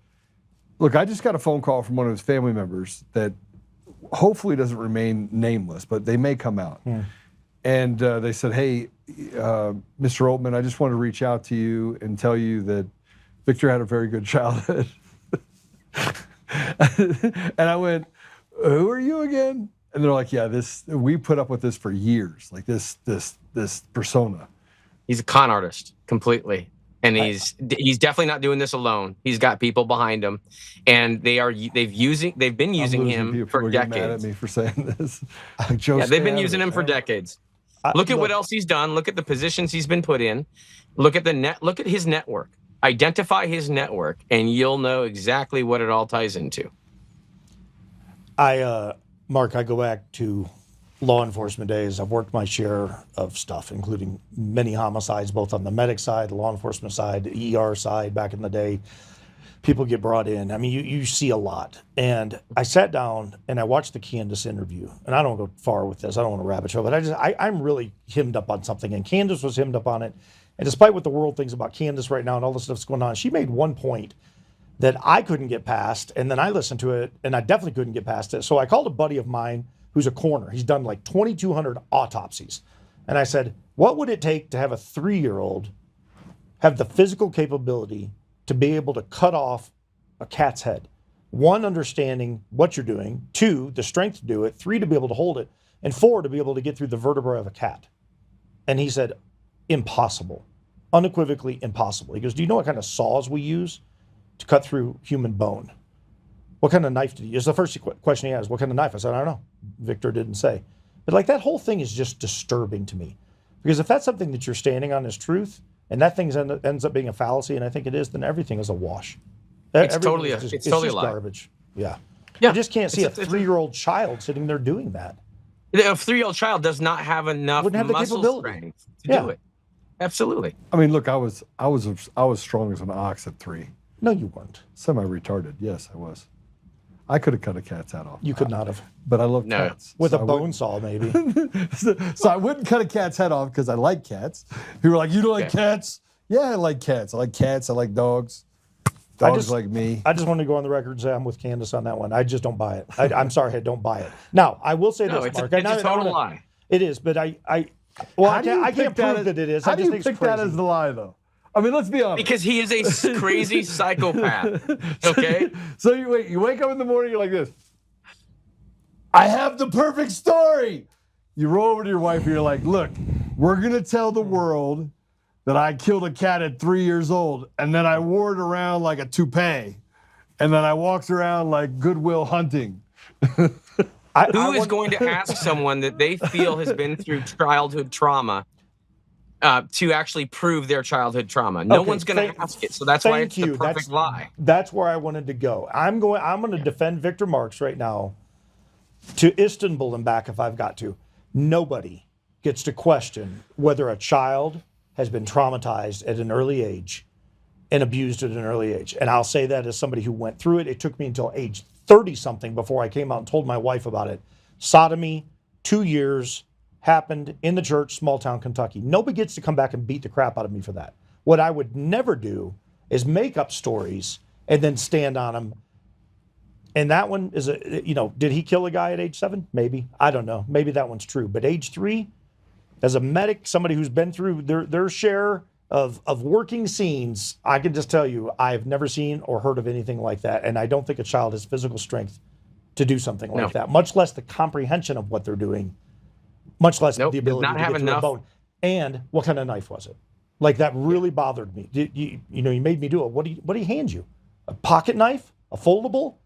Look, I just got a phone call from one of his family members that hopefully doesn't remain nameless, but they may come out. And they said, "Hey, Mr. Oltmann, I just want to reach out to you and tell you that Victor had a very good childhood." And I went, "Who are you again?" And they're like, "Yeah, we put up with this for years, like this persona." He's a con artist completely. And he's definitely not doing this alone. He's got people behind him, and they've been using him for People get mad at decades. me for saying this. Like, Joe, Yeah, they've been stay out using of him it, for man. decades. Look at what else he's done. Look at the positions he's been put in. Look at Look at his network. Identify his network, and you'll know exactly what it all ties into. Mark, I go back to law enforcement days, I've worked my share of stuff, including many homicides, both on the medic side, the law enforcement side, the ER side back in the day. People get brought in. I mean, you see a lot. And I sat down and I watched the Candace interview. And I don't go far with this. I don't want to rabbit trail, but I'm really hemmed up on something. And Candace was hemmed up on it. And despite what the world thinks about Candace right now and all the stuff that's going on, she made one point that I couldn't get past. And then I listened to it and I definitely couldn't get past it. So I called a buddy of mine who's a coroner. He's done like 2,200 autopsies. And I said, what would it take to have a 3-year-old have the physical capability to be able to cut off a cat's head? 1, understanding what you're doing. 2, the strength to do it. 3, to be able to hold it. And 4, to be able to get through the vertebrae of a cat. And he said, impossible. Unequivocally impossible. He goes, do you know what kind of saws we use to cut through human bone? What kind of knife did he use? The first question he asked, what kind of knife? I said, I don't know. Victor didn't say. But like, that whole thing is just disturbing to me. Because if that's something that you're standing on as truth, and that thing ends up being a fallacy, and I think it is, then everything is a wash. It's totally a lie. Garbage. Yeah. Yeah. I just can't see a 3-year-old child sitting there doing that. A 3-year-old child does not have enough Wouldn't have the muscle capability. strength to do it. Absolutely. I mean, look, I was strong as an ox at 3. No, you weren't. Semi-retarded. Yes, I was. I could have cut a cat's head off. You could not have. But I love cats. With so a bone saw, maybe. So I wouldn't cut a cat's head off because I like cats. People were like, you don't like cats? Yeah, I like cats. I like cats. I like dogs. Dogs like me. I just want to go on the record and say I'm with Candace on that one. I just don't buy it. I'm sorry, I don't buy it. Now, I will say this, Mark. It's a total lie. It is, but I can't prove that it is. How do you pick that as the lie, though? I mean, let's be honest. Because he is a crazy psychopath. Okay? So you wake up in the morning, you're like this. I have the perfect story. You roll over to your wife and you're like, look, we're going to tell the world that I killed a cat at 3 years old, and then I wore it around like a toupee, and then I walked around like Goodwill Hunting. Who is going to ask someone that they feel has been through childhood trauma to actually prove their childhood trauma? No one's going to ask it, so that's why it's the perfect lie. That's where I wanted to go. I'm going to defend Victor Marx right now to Istanbul and back if I've got to. Nobody gets to question whether a child has been traumatized at an early age and abused at an early age. And I'll say that as somebody who went through it. It took me until age 30-something before I came out and told my wife about it. Sodomy, 2 years, happened in the church, small town Kentucky. Nobody gets to come back and beat the crap out of me for that. What I would never do is make up stories and then stand on them. And that one is did he kill a guy at age 7? Maybe. I don't know. Maybe that one's true. But age 3, as a medic, somebody who's been through their share of working scenes, I can just tell you, I've never seen or heard of anything like that. And I don't think a child has physical strength to do something like that, much less the comprehension of what they're doing, much less the ability to get through a bone. And what kind of knife was it? Like, that really bothered me. You made me do it. What do you hand you? A pocket knife? A foldable?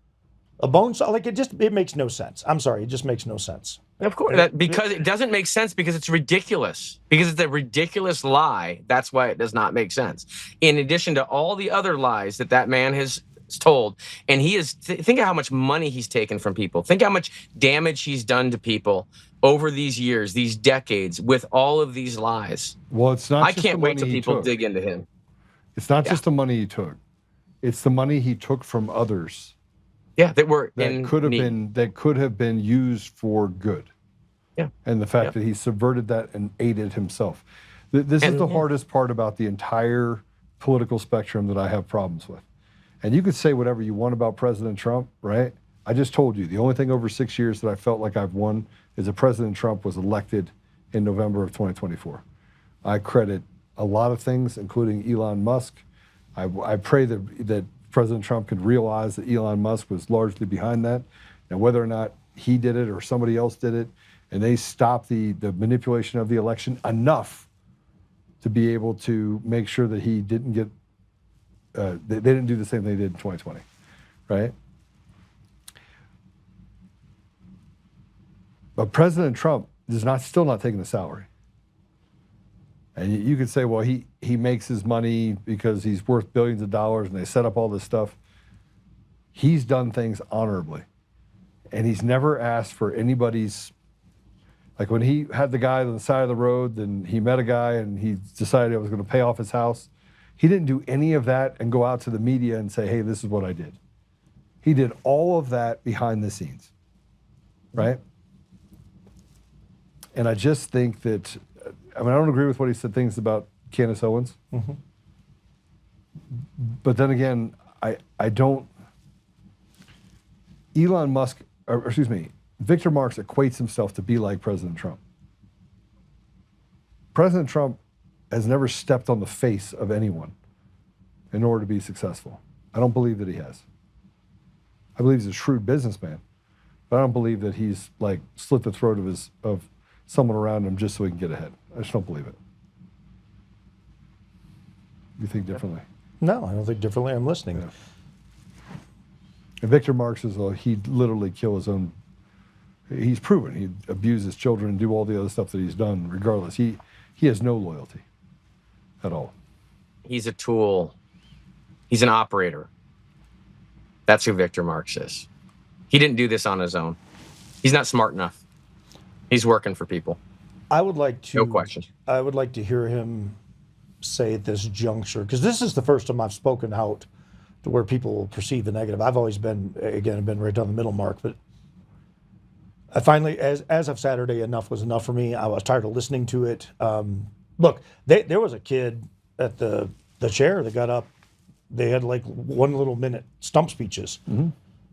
A bone saw? Like, it makes no sense. I'm sorry, it just makes no sense. Of course, because it doesn't make sense, because it's ridiculous. Because it's a ridiculous lie. That's why it does not make sense. In addition to all the other lies that man has told, and he is, think of how much money he's taken from people. Think how much damage he's done to people over these years, these decades, with all of these lies. Well, it's not. I can't wait till people dig into him. It's not just the money he took; it's the money he took from others. Yeah, that could have been used for good. Yeah, and the fact that he subverted that and aided himself. This is the hardest part about the entire political spectrum that I have problems with. And you could say whatever you want about President Trump, right? I just told you the only thing over 6 years that I felt like I've won is that President Trump was elected in November of 2024. I credit a lot of things, including Elon Musk. I pray that President Trump could realize that Elon Musk was largely behind that. Now, whether or not he did it or somebody else did it, and they stopped the manipulation of the election enough to be able to make sure that he didn't get, they didn't do the same thing they did in 2020, right? But President Trump is still not taking the salary. And you could say, well, he makes his money because he's worth billions of dollars and they set up all this stuff. He's done things honorably. And he's never asked for anybody's Like when he had the guy on the side of the road, then he met a guy and he decided I was going to pay off his house. He didn't do any of that and go out to the media and say, hey, this is what I did. He did all of that behind the scenes, right? And I just think that, I don't agree with what he said things about Candace Owens. Mm-hmm. But then again, I don't, Elon Musk, or excuse me, Victor Marx equates himself to be like President Trump. President Trump has never stepped on the face of anyone in order to be successful. I don't believe that he has. I believe he's a shrewd businessman, but I don't believe that he's like slit the throat of someone around him just so he can get ahead. I just don't believe it. You think differently? No, I don't think differently. I'm listening. Yeah. And Victor Marx is he'd literally kill his own. He's proven he'd abuse his children and do all the other stuff that he's done. Regardless, he has no loyalty at all. He's a tool. He's an operator. That's who Victor Marx is. He didn't do this on his own. He's not smart enough. He's working for people. I would like to. No question. I would like to hear him say at this juncture, because this is the first time I've spoken out to where people will perceive the negative. I've always been right down the middle mark, but I finally, as of Saturday, enough was enough for me. I was tired of listening to it. Look, there was a kid at the chair that got up. They had like 1 little minute stump speeches. Mm-hmm.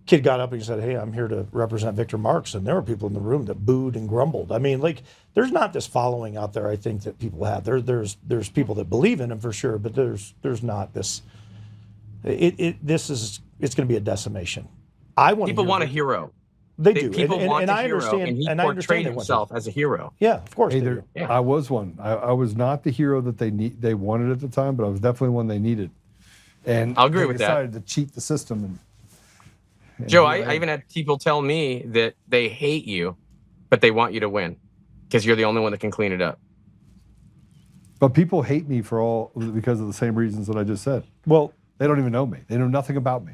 Kid got up and he said, hey, I'm here to represent Victor Marx. And there were people in the room that booed and grumbled. I mean, like, there's not this following out there, I think, that people have. There's people that believe in him for sure, but there's not this. It's going to be a decimation. People want a hero. They do. People want and a I hero, understand. and he and portrayed himself as a hero. Yeah, of course. Hey, they do. Yeah. I was one. I was not the hero that they wanted at the time, but I was definitely one they needed. And I'll agree with that. They decided to cheat the system. And Joe, I even had people tell me that they hate you, but they want you to win because you're the only one that can clean it up. But people hate me because of the same reasons that I just said. Well, they don't even know me. They know nothing about me.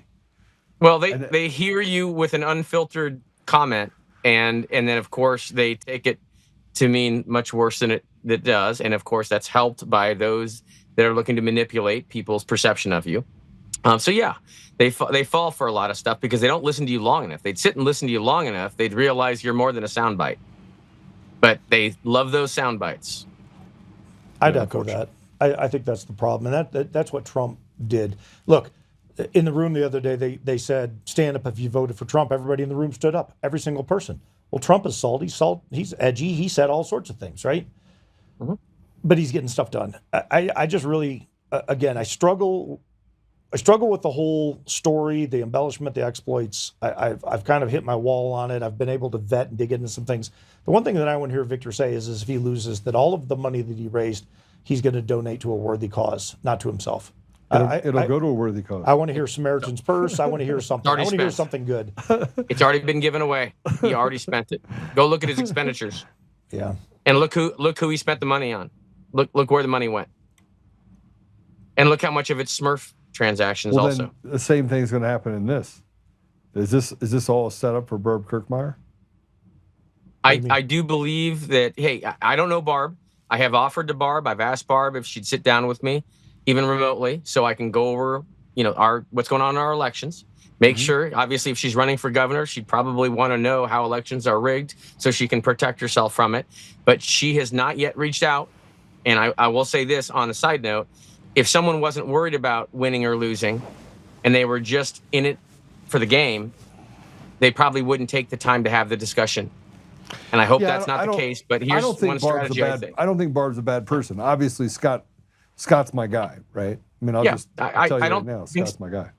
Well, they hear you with an unfiltered comment, and then of course they take it to mean much worse than it does, and of course that's helped by those that are looking to manipulate people's perception of you. So yeah, they fall for a lot of stuff because they don't listen to you long enough. They'd sit and listen to you long enough, they'd realize you're more than a soundbite. But they love those sound bites. I'd echo that. I think that's the problem, and that's what Trump did. Look, in the room the other day, they said, stand up if you voted for Trump. Everybody in the room stood up, every single person. Well, Trump is salty, he's edgy, he said all sorts of things, right? Mm-hmm. But he's getting stuff done. I just really, again, I struggle with the whole story, the embellishment, the exploits. I've kind of hit my wall on it. I've been able to vet and dig into some things. The one thing that I want to hear Victor say is if he loses, that all of the money that he raised, he's going to donate to a worthy cause, not to himself. It'll go to a worthy cause. I want to hear Samaritan's Purse. I want to hear something. I want to hear something good. It's already been given away. He already spent it. Go look at his expenditures. Yeah. And look who he spent the money on. Look where the money went. And look how much of it's Smurf transactions also. Then the same thing's going to happen in this. Is this all set up for Barb Kirkmeyer? I do believe that, hey, I don't know Barb. I have offered to Barb. I've asked Barb if she'd sit down with me, even remotely, so I can go over, what's going on in our elections. Make sure, obviously, if she's running for governor, she'd probably want to know how elections are rigged so she can protect herself from it. But she has not yet reached out. And I will say this on a side note, if someone wasn't worried about winning or losing and they were just in it for the game, they probably wouldn't take the time to have the discussion. And I hope that's not the case, but here's one strategy I think. I don't think Barb's a bad person. Obviously, Scott's my guy, right? I mean, I'll tell you right now, Scott's my guy.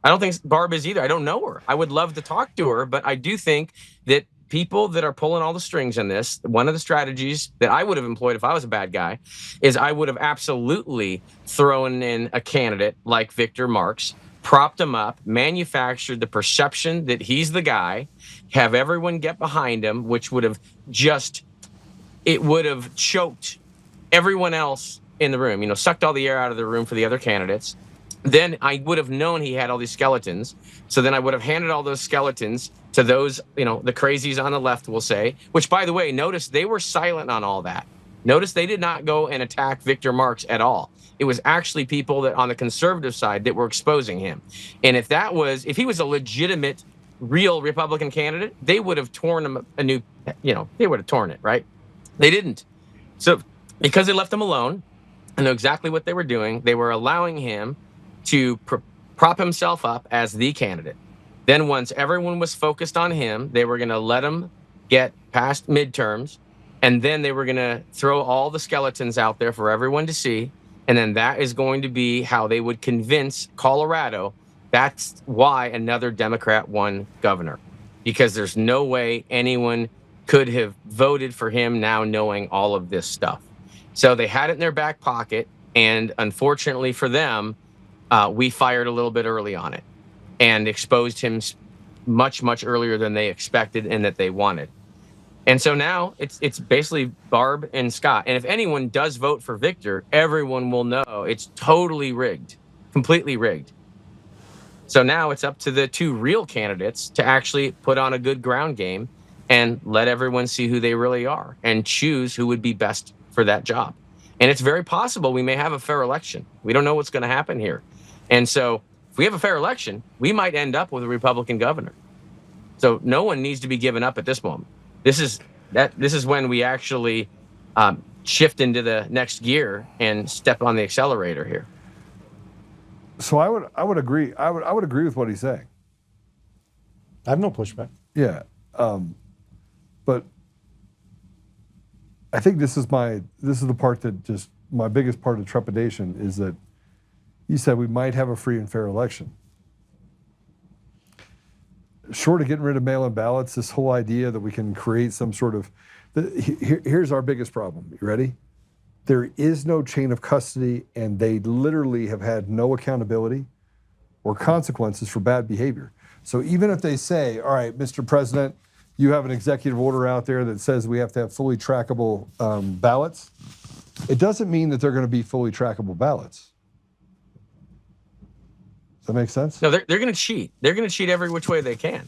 I don't think Barb is either. I don't know her. I would love to talk to her, but I do think that people that are pulling all the strings in this, one of the strategies that I would have employed if I was a bad guy is I would have absolutely thrown in a candidate like Victor Marx, propped him up, manufactured the perception that he's the guy, have everyone get behind him, which would have choked everyone else in the room, sucked all the air out of the room for the other candidates. then I would have known he had all these skeletons. So then I would have handed all those skeletons to those, the crazies on the left, will say, which, by the way, notice they were silent on all that. Notice they did not go and attack Victor Marx at all. It was actually people that on the conservative side that were exposing him. And if he was a legitimate, real Republican candidate, they would have torn him a new, they would have torn it, right? They didn't. So because they left him alone and know exactly what they were doing, they were allowing him to prop himself up as the candidate. Then once everyone was focused on him, they were going to let him get past midterms, and then they were going to throw all the skeletons out there for everyone to see, and then that is going to be how they would convince Colorado. That's why another Democrat won governor, because there's no way anyone could have voted for him now knowing all of this stuff. So they had it in their back pocket, and unfortunately for them, we fired a little bit early on it and exposed him much, much earlier than they expected and that they wanted. And so now it's basically Barb and Scott. And if anyone does vote for Victor, everyone will know it's totally rigged, completely rigged. So now it's up to the two real candidates to actually put on a good ground game and let everyone see who they really are and choose who would be best for that job. And it's very possible we may have a fair election. We don't know what's going to happen here. And so if we have a fair election, we might end up with a Republican governor. So no one needs to be given up at this moment. This is when we actually shift into the next gear and step on the accelerator here. So I would agree. I would agree with what he's saying. I have no pushback. Yeah. But I think this is the part that just my biggest part of trepidation is that you said we might have a free and fair election. Short of getting rid of mail-in ballots, this whole idea that we can create some sort of, here's our biggest problem. You ready? There is no chain of custody, and they literally have had no accountability or consequences for bad behavior. So even if they say, all right, Mr. President, you have an executive order out there that says we have to have fully trackable ballots, it doesn't mean that they're going to be fully trackable ballots. Does that make sense? No, they're going to cheat. They're going to cheat every which way they can.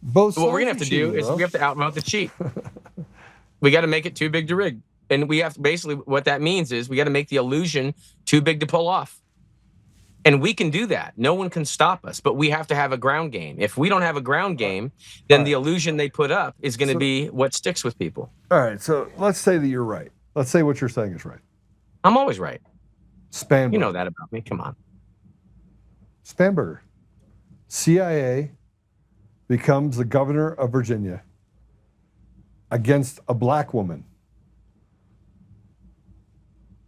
Both So what we're going to have to do is we have to outvote the cheat. We got to make it too big to rig. And we have to, basically what that means is we got to make the illusion too big to pull off. And we can do that. No one can stop us, but we have to have a ground game. If we don't have a ground game, then the illusion they put up is going to be what sticks with people. All right, so let's say that you're right. Let's say what you're saying is right. I'm always right. Spanberger. You know that about me. Come on. Spanberger. CIA becomes the governor of Virginia against a black woman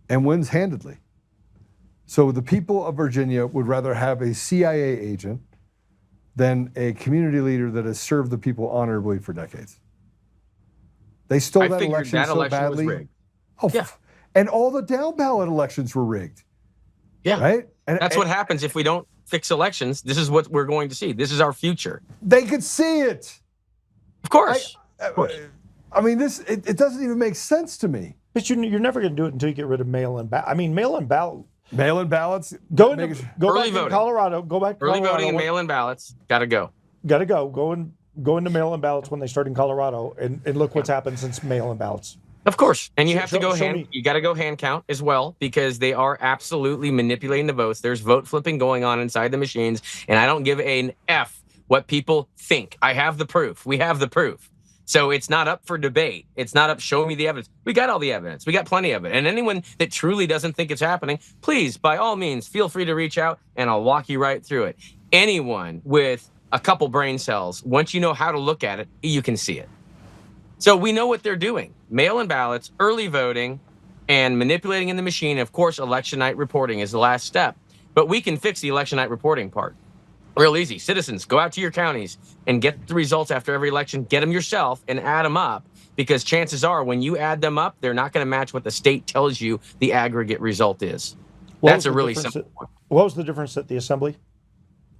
and wins handedly. So the people of Virginia would rather have a CIA agent than a community leader that has served the people honorably for decades. They stole that election that so election badly. was rigged. Oh, Yeah. And all the down ballot elections were rigged. Yeah. Right? And That's what happens if we don't fix elections. This is what we're going to see. This is our future. They could see it. Of course. I mean, it doesn't even make sense to me. But you're never going to do it until you get rid of mail-in ballot. I mean, mail-in ballot. Mail-in ballots. Go Early back voting. to Colorado. Go back to Early Colorado. voting and mail-in ballots. Got to go. Got to go. Go into mail-in ballots when they start in Colorado, and look what's happened since mail-in ballots. Of course. And you have to Show go me. you got to go hand count as well, because they are absolutely manipulating the votes. There's vote flipping going on inside the machines, and I don't give an F what people think. I have the proof. We have the proof. So it's not up for debate. It's not up, show me the evidence. We got all the evidence. We got plenty of it. And anyone that truly doesn't think it's happening, please, by all means, feel free to reach out and I'll walk you right through it. Anyone with a couple brain cells, once you know how to look at it, you can see it. So we know what they're doing. Mail-in ballots, early voting, and manipulating in the machine. Of course, election night reporting is the last step. But we can fix the election night reporting part. Real easy. Citizens, go out to your counties and get the results after every election. Get them yourself and add them up, because chances are when you add them up, they're not going to match what the state tells you the aggregate result is. That's a really simple one. What was the difference at the assembly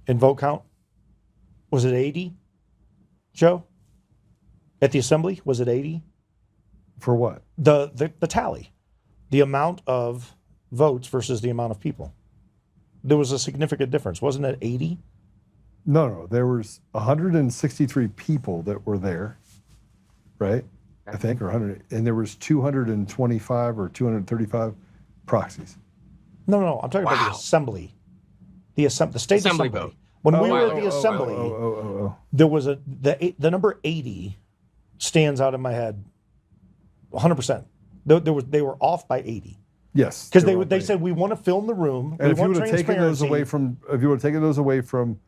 in vote count? Was it 80, Joe? At the assembly, was it 80? For what? The tally, the amount of votes versus the amount of people. there was a significant difference. Wasn't it 80? No, there was 163 people that were there, right? I think, or 100, and there was 225 or 235 proxies. No, I'm talking about the assembly. The state assembly. vote. When we were at the assembly, there was the number 80 stands out in my head 100%. They were off by 80. Yes. Because they said, we want to film the room. And if you would have taken those away from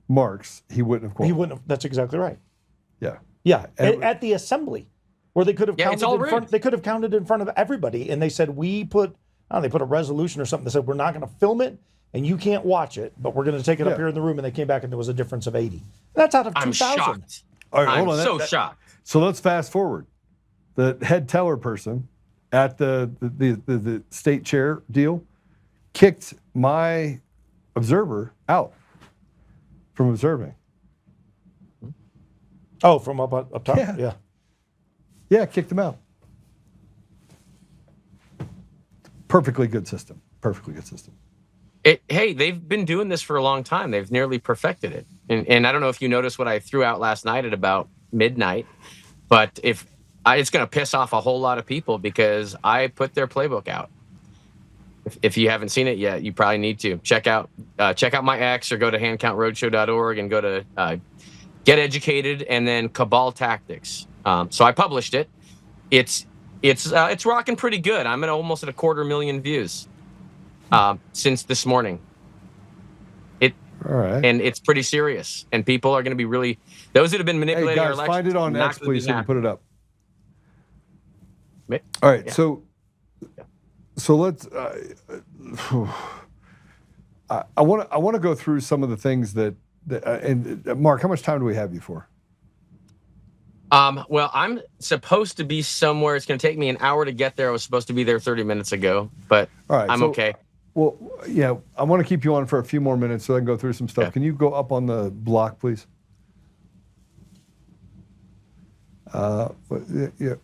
Marks, he wouldn't have qualified. He wouldn't have. That's exactly right. Yeah. Yeah. At the assembly, where they could have counted all in front. They could have counted in front of everybody, and they said they put a resolution or something that said we're not going to film it and you can't watch it, but we're going to take it up here in the room. And they came back and there was a difference of 80. That's out of 2,000. I'm shocked. All right, hold on. I'm so shocked. So let's fast forward. The head teller person at the state chair deal kicked my observer out from observing. Oh, from up top? Yeah. Yeah, kicked him out. Perfectly good system. Hey, they've been doing this for a long time. They've nearly perfected it. And I don't know if you noticed what I threw out last night at about midnight, but it's going to piss off a whole lot of people because I put their playbook out. If you haven't seen it yet, you probably need to check out my X or go to handcountroadshow.org and go to Get Educated and then Cabal Tactics. So I published it. It's rocking pretty good. I'm almost at 250,000 views since this morning. All right. And it's pretty serious. And people are going to be really those that have been manipulating our guys, elections. find it on X, please, and put it up. All right. Yeah. So let's. I want to go through some of the things that and Mark, how much time do we have you for? Well, I'm supposed to be somewhere. It's going to take me an hour to get there. I was supposed to be there 30 minutes ago, but all right, I'm okay. Well, yeah, I want to keep you on for a few more minutes so I can go through some stuff. Okay. Can you go up on the block, please? Yeah,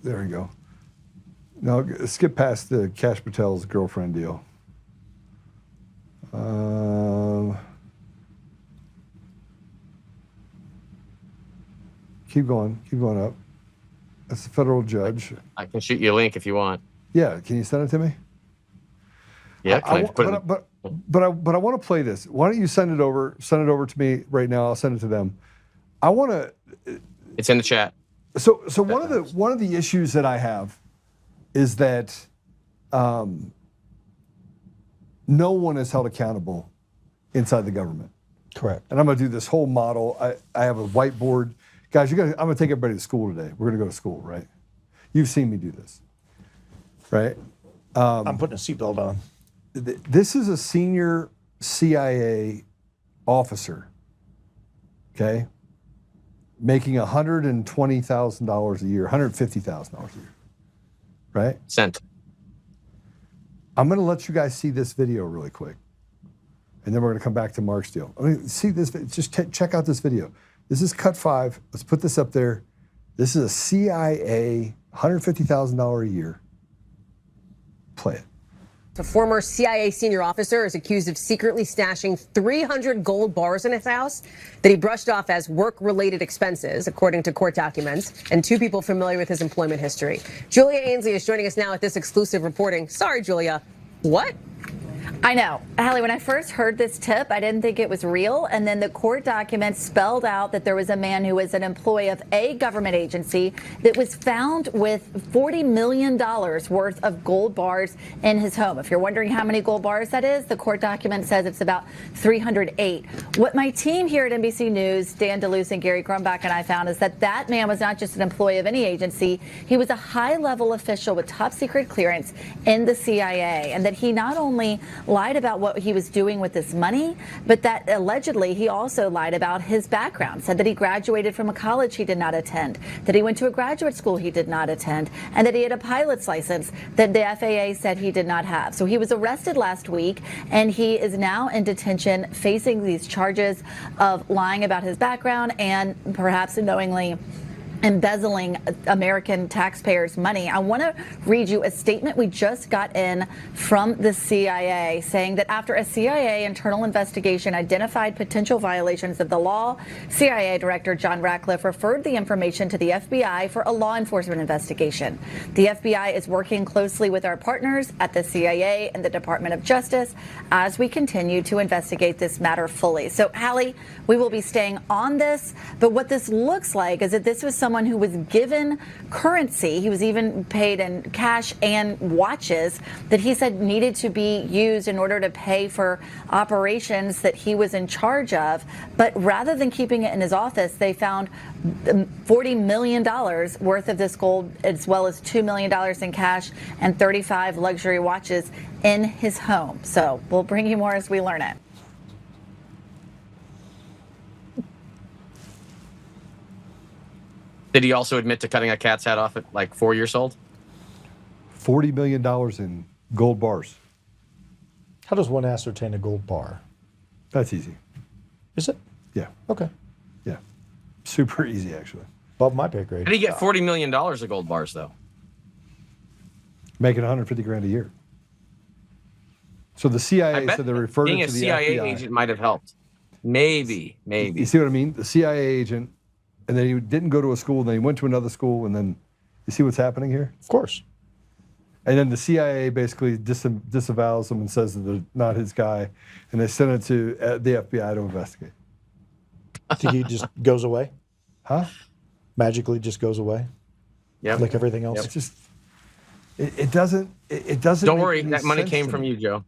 there you go. Now, skip past the Kash Patel's girlfriend deal. Keep going up. That's the federal judge. I can shoot you a link if you want. Yeah, can you send it to me? Yeah, but I want to play this. Why don't you send it over to me right now? I'll send it to them. I want to. It's in the chat. So one of the issues that I have is that no one is held accountable inside the government. Correct. And I'm going to do this whole model. I have a whiteboard. Guys, I'm going to take everybody to school today. We're going to go to school, right? You've seen me do this, right? I'm putting a seatbelt on. This is a senior CIA officer, okay, making $120,000 a year, $150,000 a year, right? Sent. I'm going to let you guys see this video really quick, and then we're going to come back to Mark's deal. I mean, see this. Just check out this video. This is cut 5. Let's put this up there. This is a CIA, $150,000 a year. Play it. A former CIA senior officer is accused of secretly stashing 300 gold bars in his house that he brushed off as work-related expenses, according to court documents, and 2 people familiar with his employment history. Julia Ainsley is joining us now at this exclusive reporting. Sorry, Julia. What? I know. Hallie, when I first heard this tip, I didn't think it was real. And then the court documents spelled out that there was a man who was an employee of a government agency that was found with $40 million worth of gold bars in his home. If you're wondering how many gold bars that is, the court document says it's about 308. What my team here at NBC News, Dan DeLuce and Gary Grumbach and I found is that that man was not just an employee of any agency. He was a high-level official with top secret clearance in the CIA, and that he not only lied about what he was doing with this money, but that allegedly he also lied about his background, said that he graduated from a college he did not attend, that he went to a graduate school he did not attend, and that he had a pilot's license that the FAA said he did not have. So he was arrested last week, and he is now in detention facing these charges of lying about his background and perhaps knowingly embezzling American taxpayers' money. I want to read you a statement we just got in from the CIA saying that after a CIA internal investigation identified potential violations of the law, CIA Director John Ratcliffe referred the information to the FBI for a law enforcement investigation. The FBI is working closely with our partners at the CIA and the Department of Justice as we continue to investigate this matter fully. So, Hallie, we will be staying on this, but what this looks like is that this was someone who was given currency. He was even paid in cash and watches that he said needed to be used in order to pay for operations that he was in charge of. But rather than keeping it in his office, they found $40 million worth of this gold, as well as $2 million in cash and 35 luxury watches in his home. So we'll bring you more as we learn it. Did he also admit to cutting a cat's head off at like 4 years old? $40 million in gold bars. How does one ascertain a gold bar? That's easy. Is it? Yeah. Okay. Yeah. Super easy, actually. Above my pay grade. Did he get $40 million of gold bars, though? Making 150 grand a year. So the CIA said they referred being it a to the CIA FBI. agent might have helped. Maybe. You see what I mean? The CIA agent, and then he didn't go to a school, and then he went to another school, and then you see what's happening here? Of course. And then the CIA basically disavows him and says that they're not his guy, and they send it to the FBI to investigate. I think he just goes away. Huh? Magically just goes away. Yeah. Like everything else. It's just, it doesn't. Don't make worry, any that money sense came to from me. you, Joe.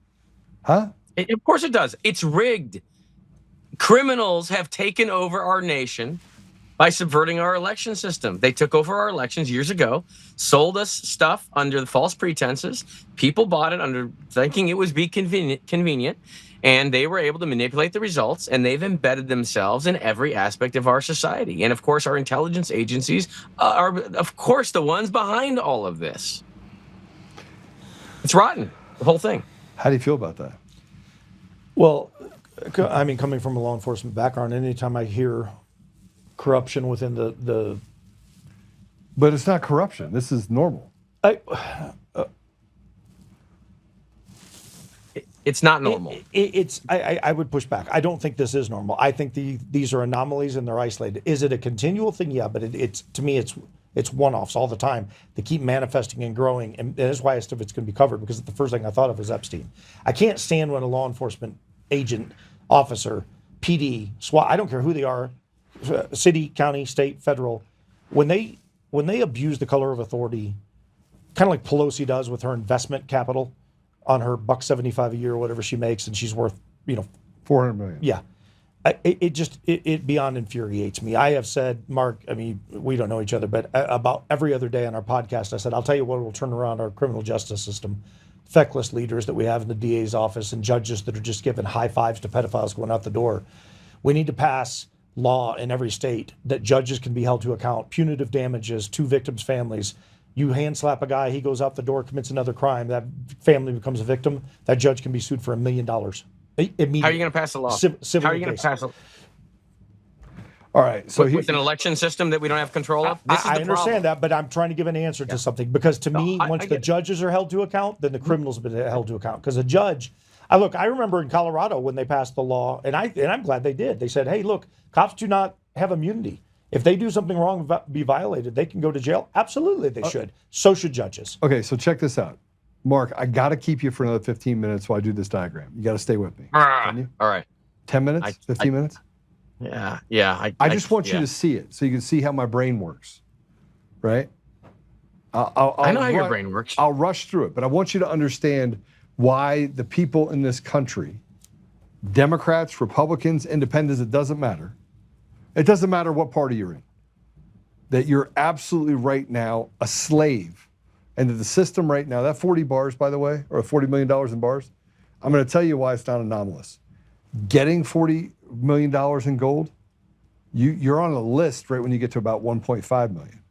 Huh? Of course it does. It's rigged. Criminals have taken over our nation by subverting our election system. They took over our elections years ago, sold us stuff under the false pretenses. People bought it under thinking it would be convenient, and they were able to manipulate the results, and they've embedded themselves in every aspect of our society. And of course, our intelligence agencies are, of course, the ones behind all of this. It's rotten, the whole thing. How do you feel about that? Well, I mean, coming from a law enforcement background, anytime I hear corruption within the But it's not corruption. This is normal. It's not normal. I would push back. I don't think this is normal. I think these are anomalies and they're isolated. Is it a continual thing? Yeah, but it's to me it's one-offs all the time. They keep manifesting and growing, and that's why it's going to be covered, because the first thing I thought of was Epstein. I can't stand when a law enforcement agent, officer, PD, SWAT, I don't care who they are, city, county, state, federal, when they abuse the color of authority, kind of like Pelosi does with her investment capital on her $175 a year or whatever she makes, and she's worth, $400 million. Yeah. It beyond infuriates me. I have said, Mark, I mean, we don't know each other, but about every other day on our podcast, I said, I'll tell you what will turn around our criminal justice system. Feckless leaders that we have in the DA's office and judges that are just giving high fives to pedophiles going out the door. We need to pass law in every state that judges can be held to account, punitive damages to victims' families. You hand slap a guy, he goes out the door, commits another crime, that family becomes a victim, that judge can be sued for $1 million. Immediately. How are you going to pass a law? Civil How are you going to pass a All right. So with an election system that we don't have control of? This is I the understand problem. that, but I'm trying to give an answer to something, because to me, once the judges are held to account, then the criminals have been held to account. Because a judge, I remember in Colorado when they passed the law, and I'm glad they did. They said, hey, look, cops do not have immunity. If they do something wrong, be violated, they can go to jail. Absolutely, they should. So should judges. Okay, so check this out. Mark, I got to keep you for another 15 minutes while I do this diagram. You got to stay with me. Can you? All right. 10 minutes? 15 minutes? Yeah. I just want you to see it so you can see how my brain works, right? I know how your brain works. I'll rush through it, but I want you to understand why the people in this country, Democrats, Republicans, Independents, it doesn't matter. It doesn't matter what party you're in, that you're absolutely right now a slave. And that the system right now, that 40 bars, by the way, or $40 million in bars, I'm going to tell you why it's not anomalous. Getting $40 million in gold, you're on a list right when you get to about 1.5 million,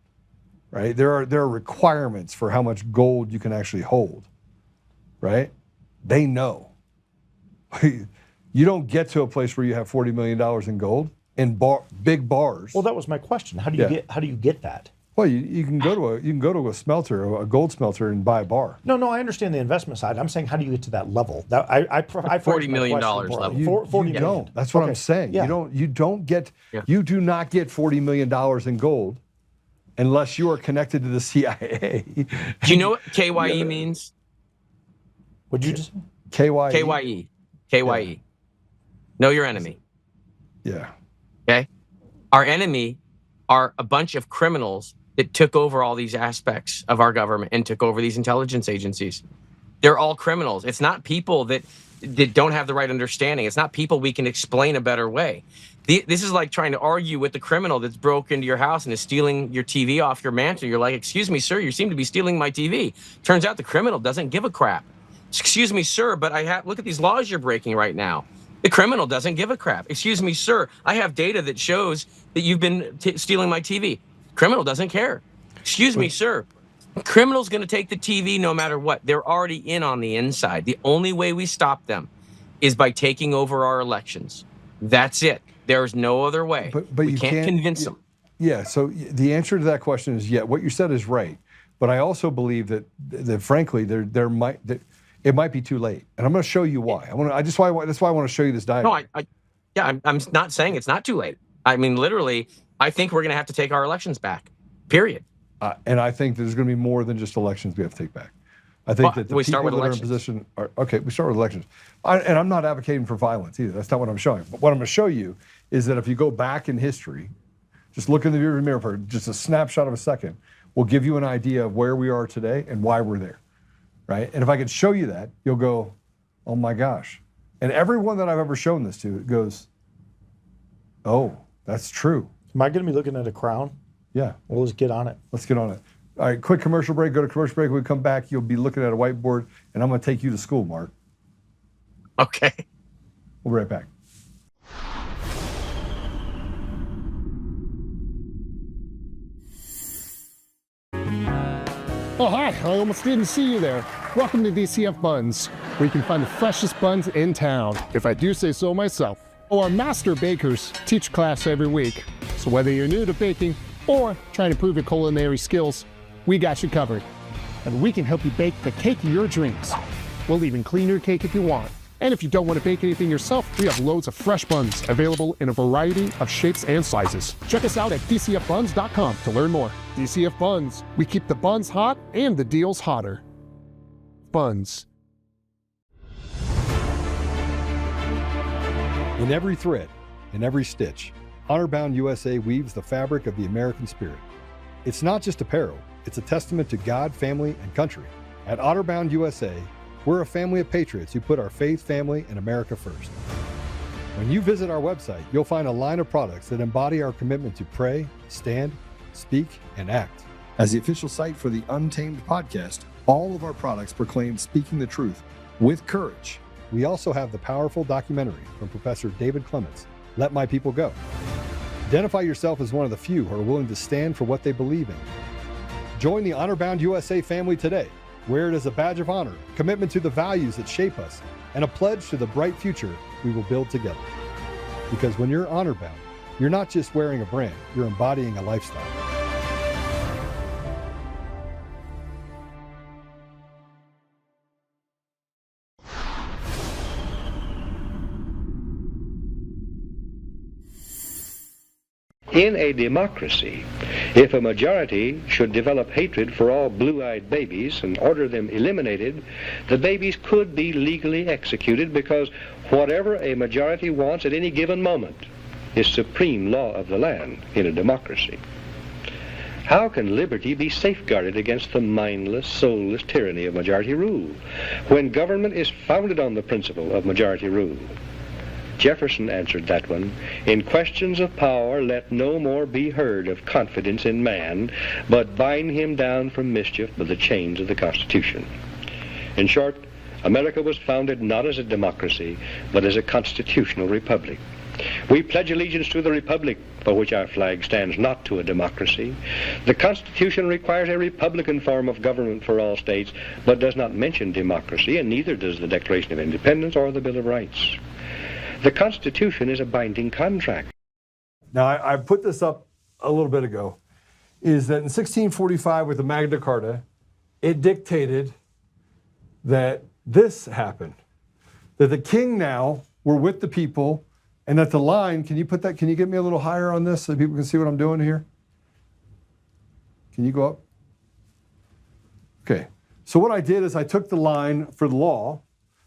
right? There are requirements for how much gold you can actually hold, right? They know. You don't get to a place where you have $40 million in gold in big bars. Well, that was my question. How do you get that? Well, you can go to a smelter, a gold smelter, and buy a bar. No, I understand the investment side. I'm saying, how do you get to that level? That I $40 million level. You don't. That's what I'm saying. Yeah. You do not get $40 million in gold unless you are connected to the CIA. Do you know what KYE means? Would you just KYE? KYE. Know your enemy. Yeah. Okay? Our enemy are a bunch of criminals that took over all these aspects of our government and took over these intelligence agencies. They're all criminals. It's not people that don't have the right understanding. It's not people we can explain a better way. This is like trying to argue with the criminal that's broke into your house and is stealing your TV off your mantle. You're like, excuse me, sir, you seem to be stealing my TV. Turns out the criminal doesn't give a crap. Excuse me, sir, but look at these laws you're breaking right now. The criminal doesn't give a crap. Excuse me, sir, I have data that shows that you've been stealing my TV. Criminal doesn't care. Excuse me, sir. Criminal's going to take the TV no matter what. They're already in on the inside. The only way we stop them is by taking over our elections. That's it. There's no other way. But we you can't convince them. Yeah, so the answer to that question is what you said is right. But I also believe that frankly, it might be too late. And I'm going to show you why. That's why I want to show you this diagram. No, I'm not saying it's not too late. I mean, literally, I think we're going to have to take our elections back, period. And I think there's going to be more than just elections we have to take back. I think that the people that are in position are, okay, we start with elections. And I'm not advocating for violence either. That's not what I'm showing. But what I'm going to show you is that if you go back in history, just look in the rearview mirror for just a snapshot of a second, will give you an idea of where we are today and why we're there, right? And if I could show you that, you'll go, oh my gosh. And everyone that I've ever shown this to goes, oh, that's true. Am I going to be looking at a crown? Yeah. Well, let's get on it. Let's get on it. All right, quick commercial break. Go to commercial break. When we come back, you'll be looking at a whiteboard, and I'm going to take you to school, Mark. Okay. We'll be right back. Oh, hi. I almost didn't see you there. Welcome to DCF Buns, where you can find the freshest buns in town, if I do say so myself. Oh, our master bakers teach class every week. So whether you're new to baking or trying to improve your culinary skills, we got you covered. And we can help you bake the cake of your dreams. We'll even clean your cake if you want. And if you don't want to bake anything yourself, we have loads of fresh buns available in a variety of shapes and sizes. Check us out at dcfbuns.com to learn more. DCF Buns, we keep the buns hot and the deals hotter. Buns. In every thread, in every stitch, Honor-Bound USA weaves the fabric of the American spirit. It's not just apparel, it's a testament to God, family, and country. At Honor-Bound USA, we're a family of patriots who put our faith, family, and America first. When you visit our website, you'll find a line of products that embody our commitment to pray, stand, speak, and act. As the official site for the Untamed podcast, all of our products proclaim speaking the truth with courage. We also have the powerful documentary from Professor David Clements, Let My People Go. Identify yourself as one of the few who are willing to stand for what they believe in. Join the Honor-Bound USA family today. Wear it as a badge of honor, commitment to the values that shape us, and a pledge to the bright future we will build together. Because when you're honor-bound, you're not just wearing a brand, you're embodying a lifestyle. In a democracy, if a majority should develop hatred for all blue-eyed babies and order them eliminated, the babies could be legally executed because whatever a majority wants at any given moment is supreme law of the land in a democracy. How can liberty be safeguarded against the mindless, soulless tyranny of majority rule when government is founded on the principle of majority rule? Jefferson answered that one, in questions of power let no more be heard of confidence in man, but bind him down from mischief by the chains of the Constitution. In short, America was founded not as a democracy, but as a constitutional republic. We pledge allegiance to the republic for which our flag stands, not to a democracy. The Constitution requires a republican form of government for all states, but does not mention democracy, and neither does the Declaration of Independence or the Bill of Rights. The Constitution is a binding contract. Now, I put this up a little bit ago, is that in 1645 with the Magna Carta, it dictated that this happened, that the king now were with the people, and that the line, can you get me a little higher on this so people can see what I'm doing here? Can you go up? Okay, so what I did is I took the line for the law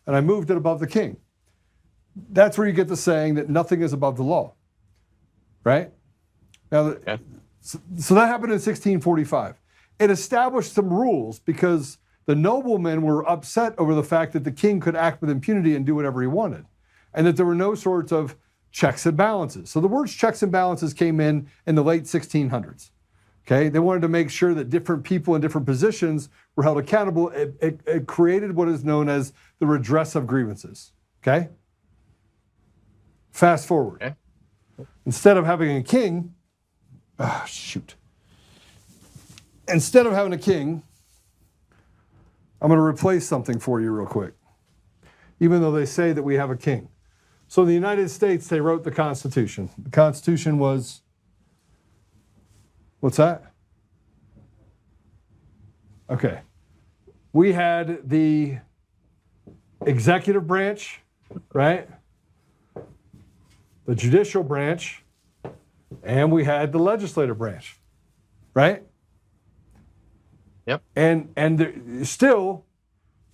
and I moved it above the king. That's where you get the saying that nothing is above the law, right? Now, Okay. so that happened in 1645. It established some rules because the noblemen were upset over the fact that the king could act with impunity and do whatever he wanted, and that there were no sorts of checks and balances. So the words checks and balances came in the late 1600s. Okay, they wanted to make sure that different people in different positions were held accountable. It created what is known as the redress of grievances. Okay? Fast forward. Okay. Instead of having a king, Instead of having a king, I'm going to replace something for you real quick, even though they say that we have a king. So in the United States, they wrote the Constitution. The Constitution was, what's that? Okay. We had the executive branch, right? The judicial branch, and we had the legislative branch, right? Yep. And still,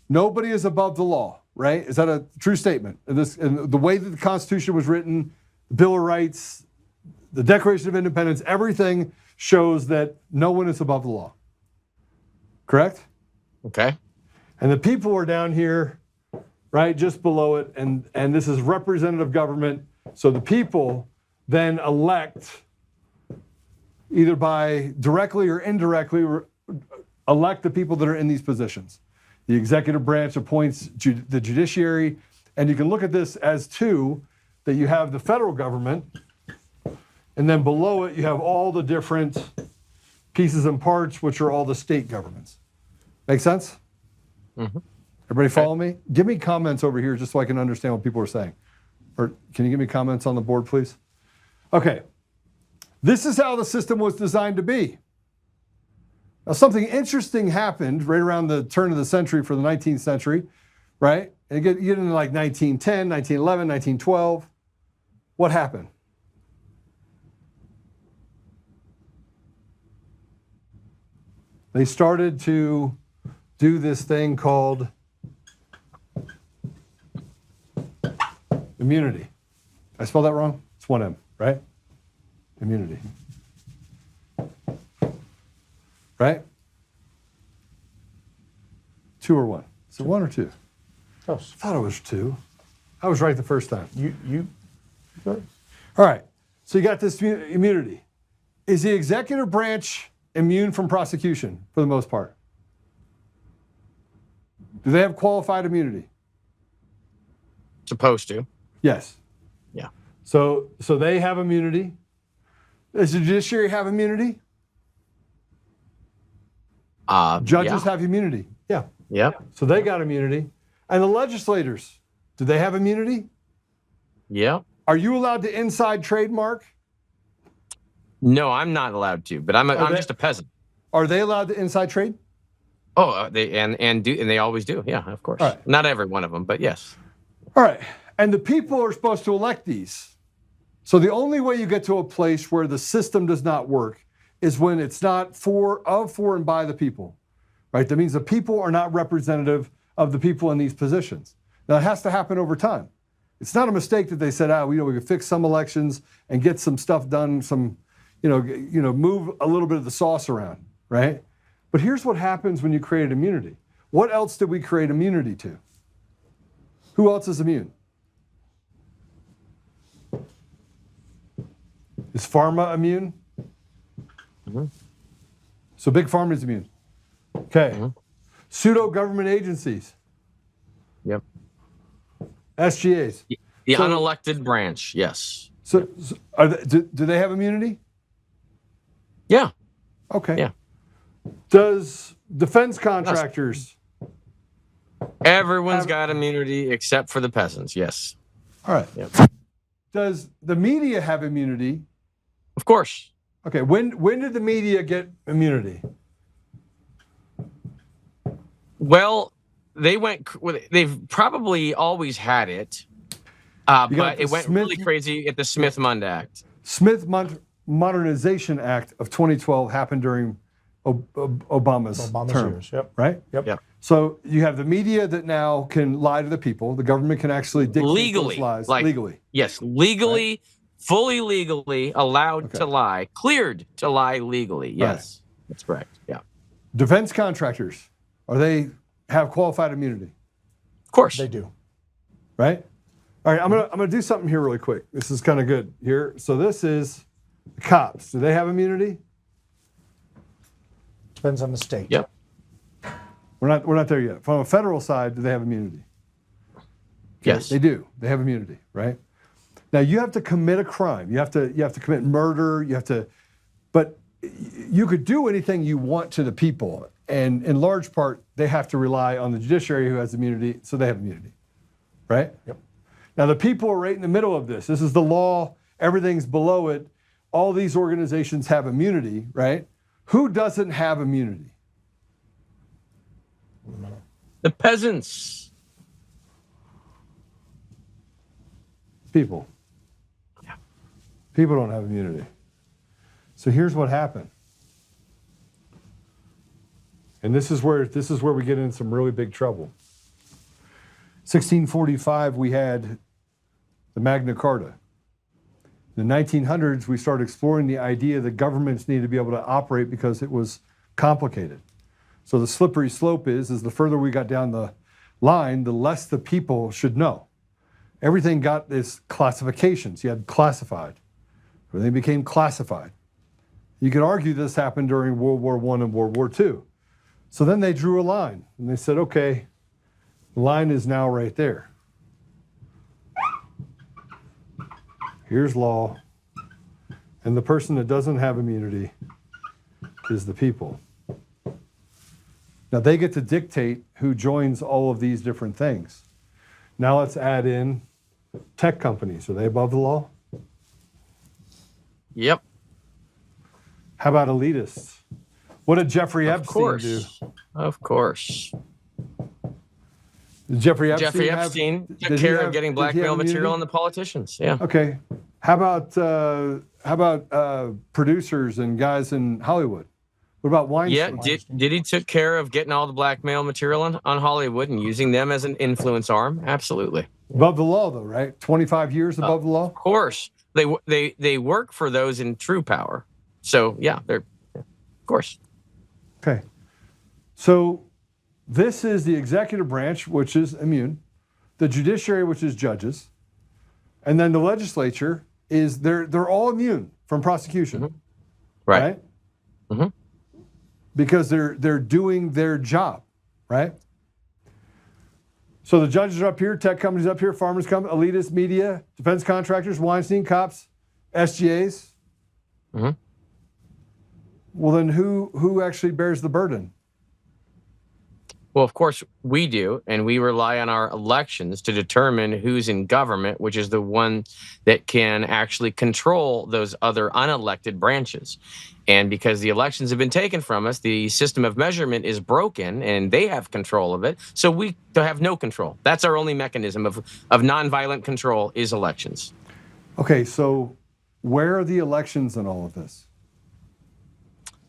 nobody is above the law, right? Is that a true statement? And the way that the Constitution was written, the Bill of Rights, the Declaration of Independence, everything shows that no one is above the law. Correct? Okay. And the people are down here, right, just below it, and this is representative government. So the people then elect, either by directly or indirectly, elect the people that are in these positions. The executive branch appoints the judiciary, and you can look at this as two, that you have the federal government, and then below it you have all the different pieces and parts, which are all the state governments. Make sense? Mm-hmm. Everybody follow me? Give me comments over here just so I can understand what people are saying. Or can you give me comments on the board, please? Okay. This is how the system was designed to be. Now, something interesting happened right around the turn of the century for the 19th century, right? And you get into like 1910, 1911, 1912. What happened? They started to do this thing called immunity. I spelled that wrong? It's one M, right? Immunity. Right? 2 or 1? Is it 1 or 2? Oh, I thought it was 2. I was right the first time. All All right. So you got this immunity. Is the executive branch immune from prosecution for the most part? Do they have qualified immunity? Supposed to. Yes. Yeah. So they have immunity. Does the judiciary have immunity? Judges have immunity. Yeah. Yep. So they got immunity. And the legislators, do they have immunity? Yep. Are you allowed to inside trademark? No, I'm not allowed to, but I'm just a peasant. Are they allowed to inside trade? Oh, they always do. Yeah, of course. All right. Not every one of them, but yes. All right. And the people are supposed to elect these. So the only way you get to a place where the system does not work is when it's not for, and by the people, right? That means the people are not representative of the people in these positions. Now, it has to happen over time. It's not a mistake that they said, we can fix some elections and get some stuff done, move a little bit of the sauce around, right? But here's what happens when you create immunity. What else did we create immunity to? Who else is immune? Is pharma immune? Mm-hmm. So big pharma is immune. Okay. Mm-hmm. Pseudo-government agencies. Yep. SGAs. The unelected branch, yes. So do they have immunity? Yeah. Okay. Yeah. Does defense contractors? Everyone's got immunity except for the peasants, yes. All right. Yep. Does the media have immunity Of course. Okay, when did the media get immunity? Well, they've probably always had it, but it went really crazy at the Smith-Mundt Act. Smith-Mundt Modernization Act of 2012 happened during Obama's term, years. Yep. right? Yep. So you have the media that now can lie to the people. The government can actually dictate Legally, those lies like, legally. Yes, legally, right? Fully legally allowed to lie, cleared to lie legally. Yes, that's correct. Yeah. Defense contractors, have qualified immunity? Of course they do. Right. All right. I'm gonna do something here really quick. This is kind of good here. So this is the cops. Do they have immunity? Depends on the state. Yep. We're not there yet. From a federal side, do they have immunity? Okay, yes, they do. They have immunity, right? Now you have to commit a crime. You have to commit murder. But you could do anything you want to the people, and in large part, they have to rely on the judiciary, who has immunity, so they have immunity, right? Yep. Now the people are right in the middle of this. This is the law. Everything's below it. All these organizations have immunity, right? Who doesn't have immunity? the peasants. People. People don't have immunity. So here's what happened. And this is where we get in some really big trouble. 1645, we had the Magna Carta. In the 1900s, we started exploring the idea that governments need to be able to operate because it was complicated. So the slippery slope is the further we got down the line, the less the people should know. Everything got this classifications. You had classified. Everything became classified. You could argue this happened during World War I and World War II. So then they drew a line and they said, okay, the line is now right there. Here's law. And the person that doesn't have immunity is the people. Now they get to dictate who joins all of these different things. Now let's add in tech companies. Are they above the law? Yep. How about elitists? What did Jeffrey Epstein do? Of course. Did Jeffrey Jeffrey have, Epstein took care of getting blackmail material on the politicians. Yeah. Okay. How about producers and guys in Hollywood? What about Weinstein? Yeah, did he took care of getting all the blackmail material on Hollywood and using them as an influence arm? Absolutely. Above the law, though, right? 25 years above the law? Of course. They work for those in true power. So, yeah, of course. Okay. So this is the executive branch, which is immune, the judiciary, which is judges, and then the legislature is they're all immune from prosecution. Mm-hmm. Right? Mm-hmm. Because they're doing their job, right? So the judges are up here, tech companies up here, farmers come, elitists, media, defense contractors, Weinstein, cops, SGAs. Mm-hmm. Well, then who actually bears the burden? Well, of course we do, and we rely on our elections to determine who's in government, which is the one that can actually control those other unelected branches. And because the elections have been taken from us, the system of measurement is broken, and they have control of it. So we have no control. That's our only mechanism of nonviolent control is elections. Okay, so where are the elections in all of this?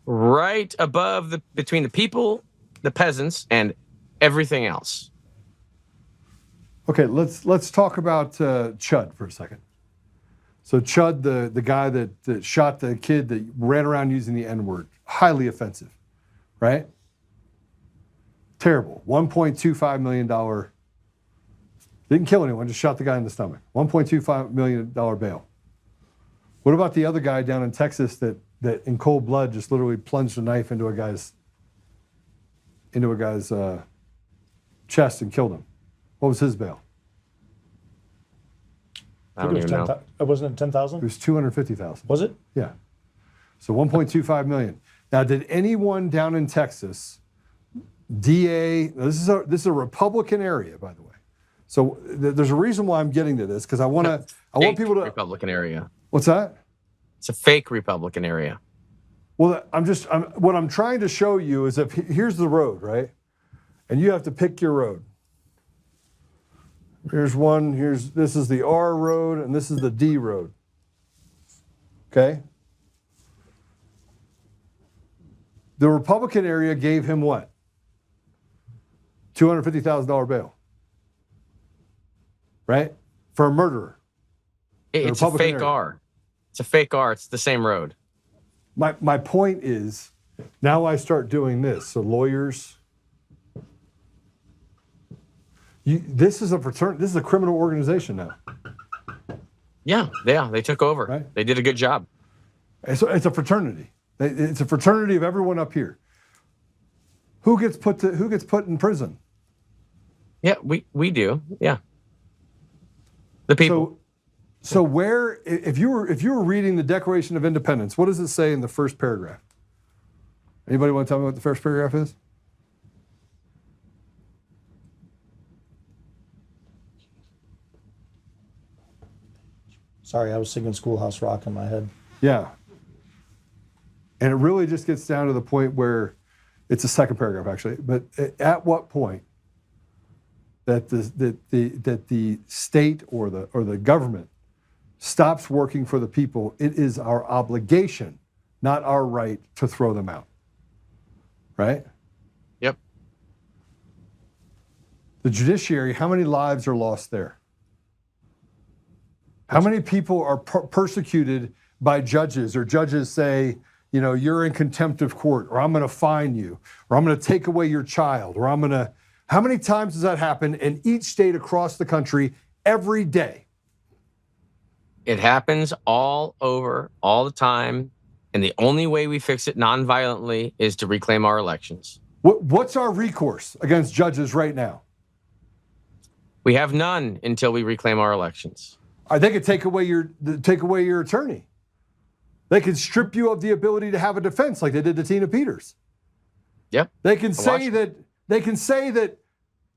Right above between the people, the peasants, and everything else. Okay, let's talk about Chud for a second. So Chud, the guy that shot the kid that ran around using the N-word, highly offensive, right? Terrible. $1.25 million. Didn't kill anyone, just shot the guy in the stomach. $1.25 million bail. What about the other guy down in Texas that in cold blood just literally plunged a knife into a guy's chest and killed him? What was his bail? I don't even know. Wasn't it 10,000? It was 250,000. Was it? Yeah. So 1.25 million. Now, did anyone down in Texas, DA? This is a Republican area, by the way. So there's a reason why I'm getting to this because I want people to. Republican area. What's that? It's a fake Republican area. Well, what I'm trying to show you is if here's the road, right? And you have to pick your road. Here's one, this is the R road and this is the D road. Okay? The Republican area gave him what? $250,000 bail. Right? For a murderer. It's a fake R. It's a fake R. It's the same road. My point is, now I start doing this. So lawyers, this is a criminal organization now. Yeah, they took over. Right? They did a good job. It's a fraternity. It's a fraternity of everyone up here. Who gets put in prison? Yeah, we do. Yeah. The people. So where, if you were reading the Declaration of Independence, what does it say in the first paragraph? Anybody want to tell me what the first paragraph is? Sorry, I was singing Schoolhouse Rock in my head. Yeah. And it really just gets down to the point where it's the second paragraph actually, but at what point that the state or the government stops working for the people, it is our obligation, not our right, to throw them out. Right? Yep. The judiciary, how many lives are lost there? How many people are persecuted by judges, or judges say, you know, you're in contempt of court, or I'm going to fine you, or I'm going to take away your child, or I'm going to... How many times does that happen in each state across the country every day? It happens all over, all the time, and the only way we fix it non-violently is to reclaim our elections. What's our recourse against judges right now? We have none until we reclaim our elections. They could take away your attorney. They could strip you of the ability to have a defense, like they did to Tina Peters. Yep. They can say that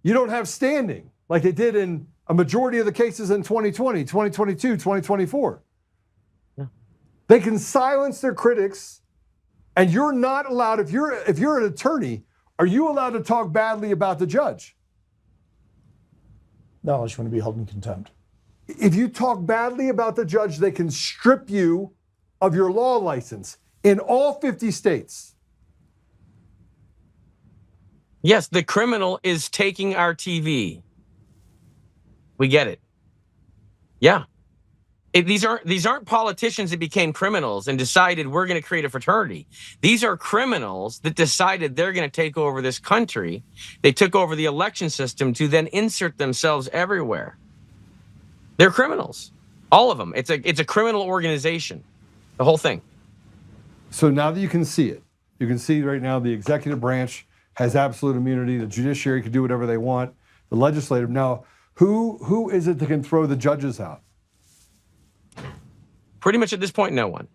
you don't have standing, like they did in a majority of the cases in 2020, 2022, 2024. Yeah. They can silence their critics, and you're not allowed, if you're an attorney, are you allowed to talk badly about the judge? No, unless you want to be held in contempt. If you talk badly about the judge, they can strip you of your law license in all 50 states. Yes, the criminal is taking our TV. We get it. Yeah. These aren't politicians that became criminals and decided we're going to create a fraternity. These are criminals that decided they're going to take over this country. They took over the election system to then insert themselves everywhere. They're criminals. All of them. It's a criminal organization. The whole thing. So now that you can see it, you can see right now the executive branch has absolute immunity. The judiciary can do whatever they want. The legislative. Now, who is it that can throw the judges out? Pretty much at this point, no one.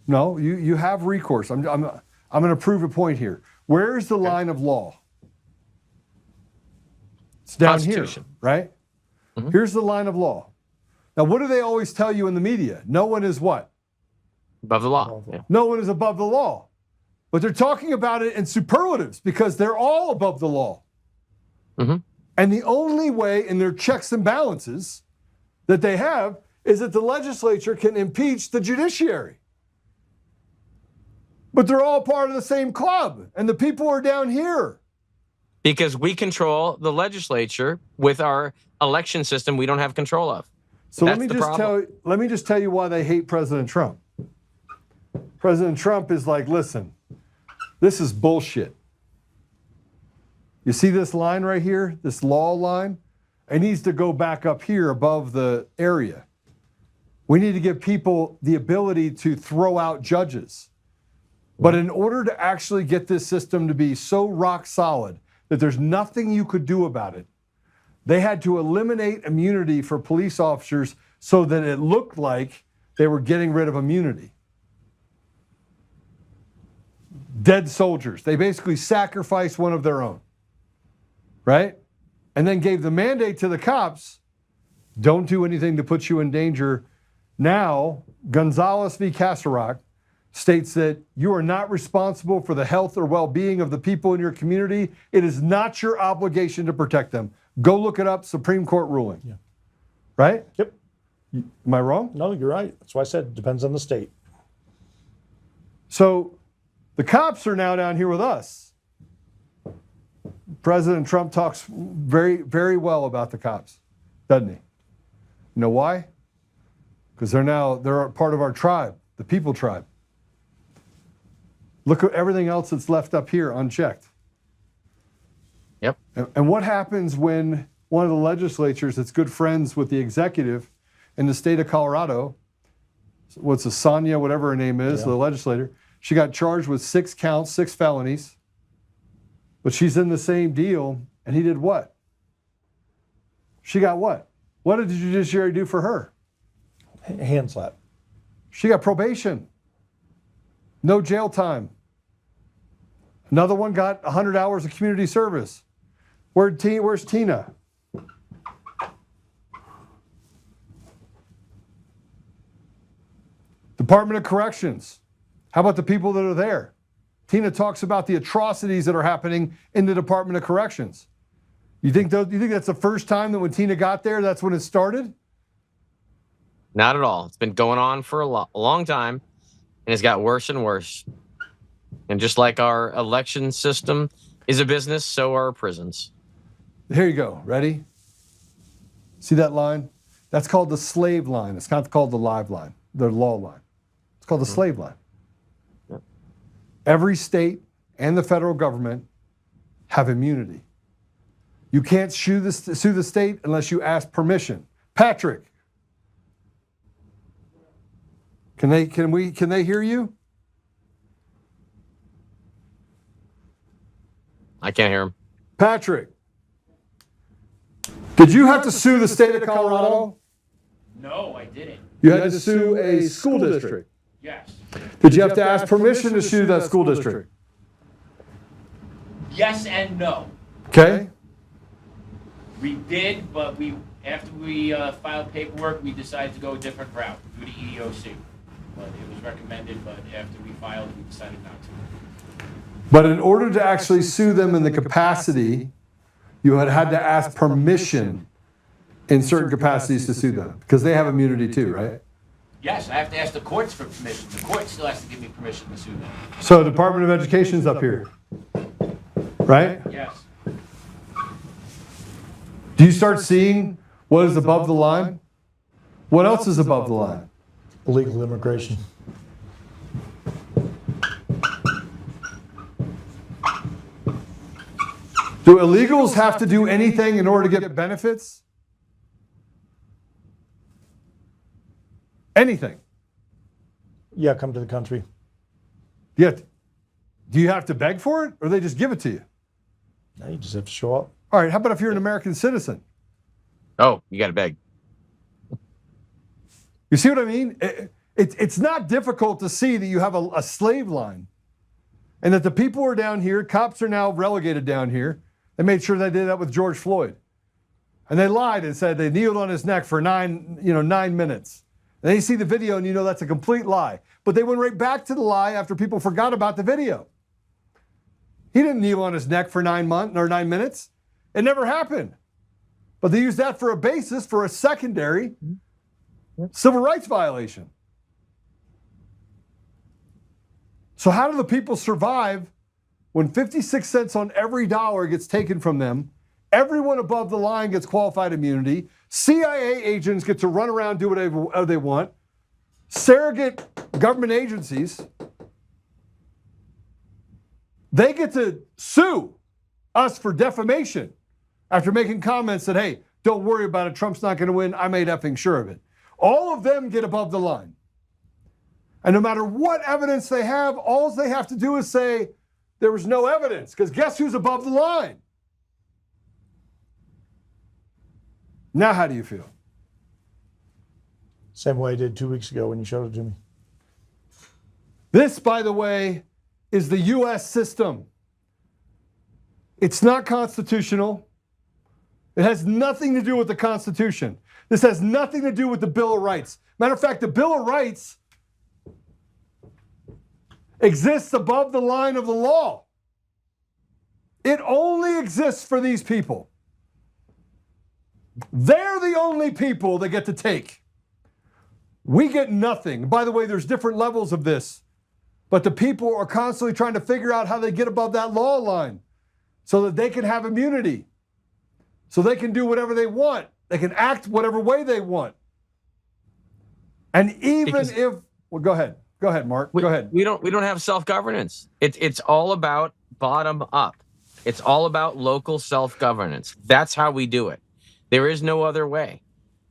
No, you have recourse. I'm going to prove a point here. Where is the line of law? It's down here, right? Mm-hmm. Here's the line of law. Now, what do they always tell you in the media? No one is what? Above the law. Yeah. No one is above the law. But they're talking about it in superlatives because they're all above the law. Mm-hmm. And the only way in their checks and balances that they have is that the legislature can impeach the judiciary. But they're all part of the same club, and the people are down here. Because we control the legislature with our election system we don't have control of. So let me just tell you why they hate President Trump. President Trump is like, listen, this is bullshit. You see this line right here, this law line? It needs to go back up here above the area. We need to give people the ability to throw out judges. But in order to actually get this system to be so rock solid that there's nothing you could do about it, they had to eliminate immunity for police officers so that it looked like they were getting rid of immunity. Dead soldiers. They basically sacrificed one of their own, right? And then gave the mandate to the cops, don't do anything to put you in danger. Now, Gonzalez v. Casarac states that you are not responsible for the health or well-being of the people in your community. It is not your obligation to protect them. Go look it up, Supreme Court ruling. Yeah. Right? Yep. Am I wrong? No, you're right. That's why I said it depends on the state. So the cops are now down here with us. President Trump talks very, very well about the cops, doesn't he? You know why? Because they're part of our tribe, the people tribe. Look at everything else that's left up here unchecked. Yep. And what happens when one of the legislatures that's good friends with the executive in the state of Colorado, what's a Sonia, whatever her name is, the legislator, she got charged with 6 counts, 6 felonies, but she's in the same deal, and he did what? She got what? What did the judiciary do for her? Hand slap. She got probation. No jail time. Another one got 100 hours of community service. Where's Tina? Department of Corrections. How about the people that are there? Tina talks about the atrocities that are happening in the Department of Corrections. You think that's the first time that when Tina got there, that's when it started? Not at all. It's been going on for a long time, and it's got worse and worse. And just like our election system is a business, so are our prisons. Here you go. Ready? See that line? That's called the slave line. It's not called the live line, the law line. It's called the slave line. Yep. Every state and the federal government have immunity. You can't sue the state unless you ask permission. Patrick, can they hear you? I can't hear him. Patrick, did you have to sue the state of Colorado? No, I didn't. You had to sue a school district. Yes. Did you have to ask permission to sue that school district? Yes and no. Okay. We did, but after we filed paperwork, we decided to go a different route through the EEOC. But it was recommended, but after we filed, we decided not to. But in order to actually sue them in the capacity, you had to ask permission in certain capacities to sue them, because they have immunity too, right? Yes, I have to ask the courts for permission. The court still has to give me permission to sue them. So Department of Education's up here, right? Yes. Do you start seeing what is above the line? What else is above the line? Illegal immigration. Do illegals have to do anything in order to get benefits? Anything. Yeah, come to the country. Yet, do you have to beg for it, or they just give it to you? No, you just have to show up. All right, how about if you're an American citizen? Oh, you got to beg. You see what I mean? It's not difficult to see that you have a slave line, and that the people are down here, cops are now relegated down here. They made sure they did that with George Floyd. And they lied and said they kneeled on his neck for 9 minutes. And then you see the video and you know that's a complete lie. But they went right back to the lie after people forgot about the video. He didn't kneel on his neck for 9 minutes. It never happened. But they used that for a basis for a secondary civil rights violation. So how do the people survive when 56 cents on every dollar gets taken from them? Everyone above the line gets qualified immunity. CIA agents get to run around, do whatever they want. Surrogate government agencies, they get to sue us for defamation after making comments that, hey, don't worry about it, Trump's not going to win, I made effing sure of it. All of them get above the line. And no matter what evidence they have, all they have to do is say, there was no evidence, because guess who's above the line? Now, how do you feel? Same way I did 2 weeks ago when you showed it to me. This, by the way, is the U.S. system. It's not constitutional. It has nothing to do with the Constitution. This has nothing to do with the Bill of Rights. Matter of fact, the Bill of Rights exists above the line of the law. It only exists for these people. They're the only people that get to take. We get nothing. By the way, there's different levels of this, but the people are constantly trying to figure out how they get above that law line so that they can have immunity, so they can do whatever they want. They can act whatever way they want. And even well, go ahead, Mark. Go ahead. We don't have self-governance. It's all about bottom up. It's all about local self-governance. That's how we do it. There is no other way.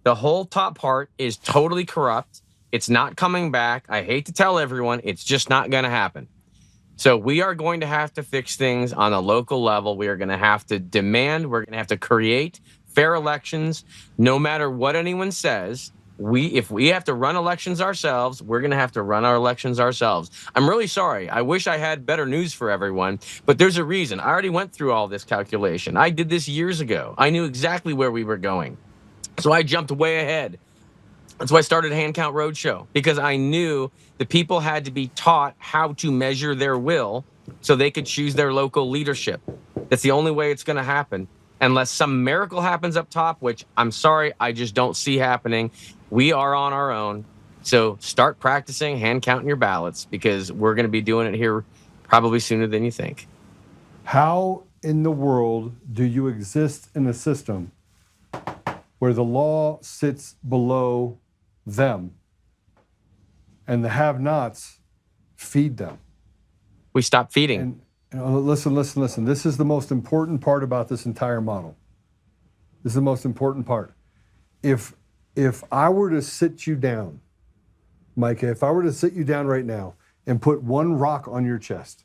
The whole top part is totally corrupt. It's not coming back. I hate to tell everyone, it's just not going to happen. So we are going to have to fix things on a local level. We are going to have to demand, we're going to have to create fair elections. No matter what anyone says, if we have to run elections ourselves, we're going to have to run our elections ourselves. I'm really sorry. I wish I had better news for everyone, but there's a reason. I already went through all this calculation. I did this years ago. I knew exactly where we were going. So I jumped way ahead. That's why I started Hand Count Roadshow, because I knew the people had to be taught how to measure their will so they could choose their local leadership. That's the only way it's going to happen. Unless some miracle happens up top, which I'm sorry, I just don't see happening. We are on our own. So start practicing hand counting your ballots, because we're going to be doing it here probably sooner than you think. How in the world do you exist in a system where the law sits below them and the have-nots feed them? We stop feeding. And listen. This is the most important part about this entire model. This is the most important part. If I were to sit you down, Micah, if I were to sit you down right now and put one rock on your chest,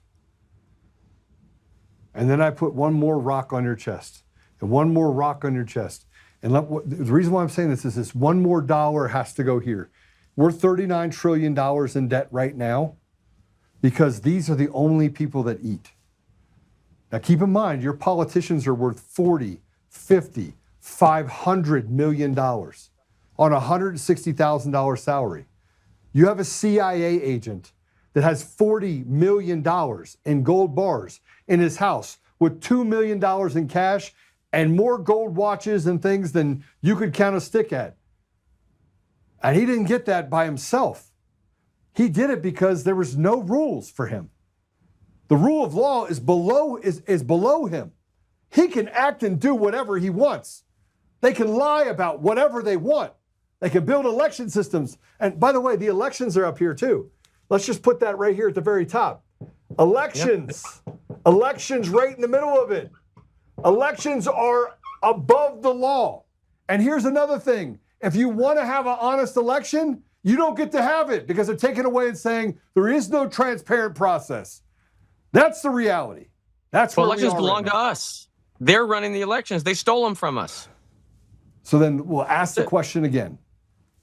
and then I put one more rock on your chest, and one more rock on your chest, and the reason why I'm saying this is this one more dollar has to go here. We're $39 trillion in debt right now because these are the only people that eat. Now keep in mind, your politicians are worth $40, $50, $500 million on a $160,000 salary. You have a CIA agent that has $40 million in gold bars in his house with $2 million in cash and more gold watches and things than you could count a stick at. And he didn't get that by himself. He did it because there was no rules for him. The rule of law is below him. He can act and do whatever he wants. They can lie about whatever they want. They can build election systems. And by the way, the elections are up here too. Let's just put that right here at the very top. Elections. Yep. Elections right in the middle of it. Elections are above the law. And here's another thing. If you want to have an honest election, you don't get to have it because they're taking away and saying there is no transparent process. That's the reality. That's where elections belong to us. They're running the elections. They stole them from us. So then we'll ask the question again.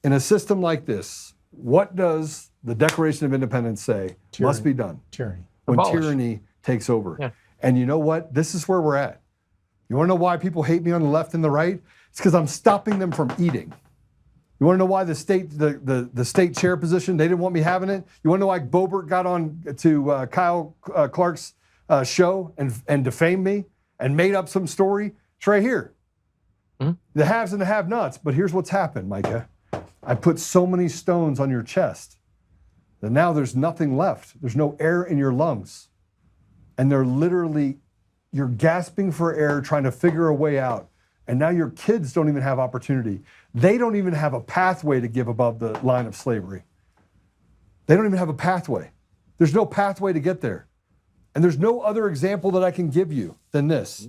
In a system like this, what does the Declaration of Independence say must be done? Tyranny. When Abolish. tyranny takes over. Yeah. And you know what? This is where we're at. You want to know why people hate me on the left and the right? It's because I'm stopping them from eating. You want to know why the state chair position, they didn't want me having it? You want to know why Boebert got on to Kyle Clark's show and defamed me and made up some story? It's right here. Mm-hmm. The haves and the have-nots. But here's what's happened, Micah. I put so many stones on your chest that now there's nothing left. There's no air in your lungs. And they're literally, you're gasping for air, trying to figure a way out. And now your kids don't even have opportunity. They don't even have a pathway to give above the line of slavery. They don't even have a pathway. There's no pathway to get there. And there's no other example that I can give you than this.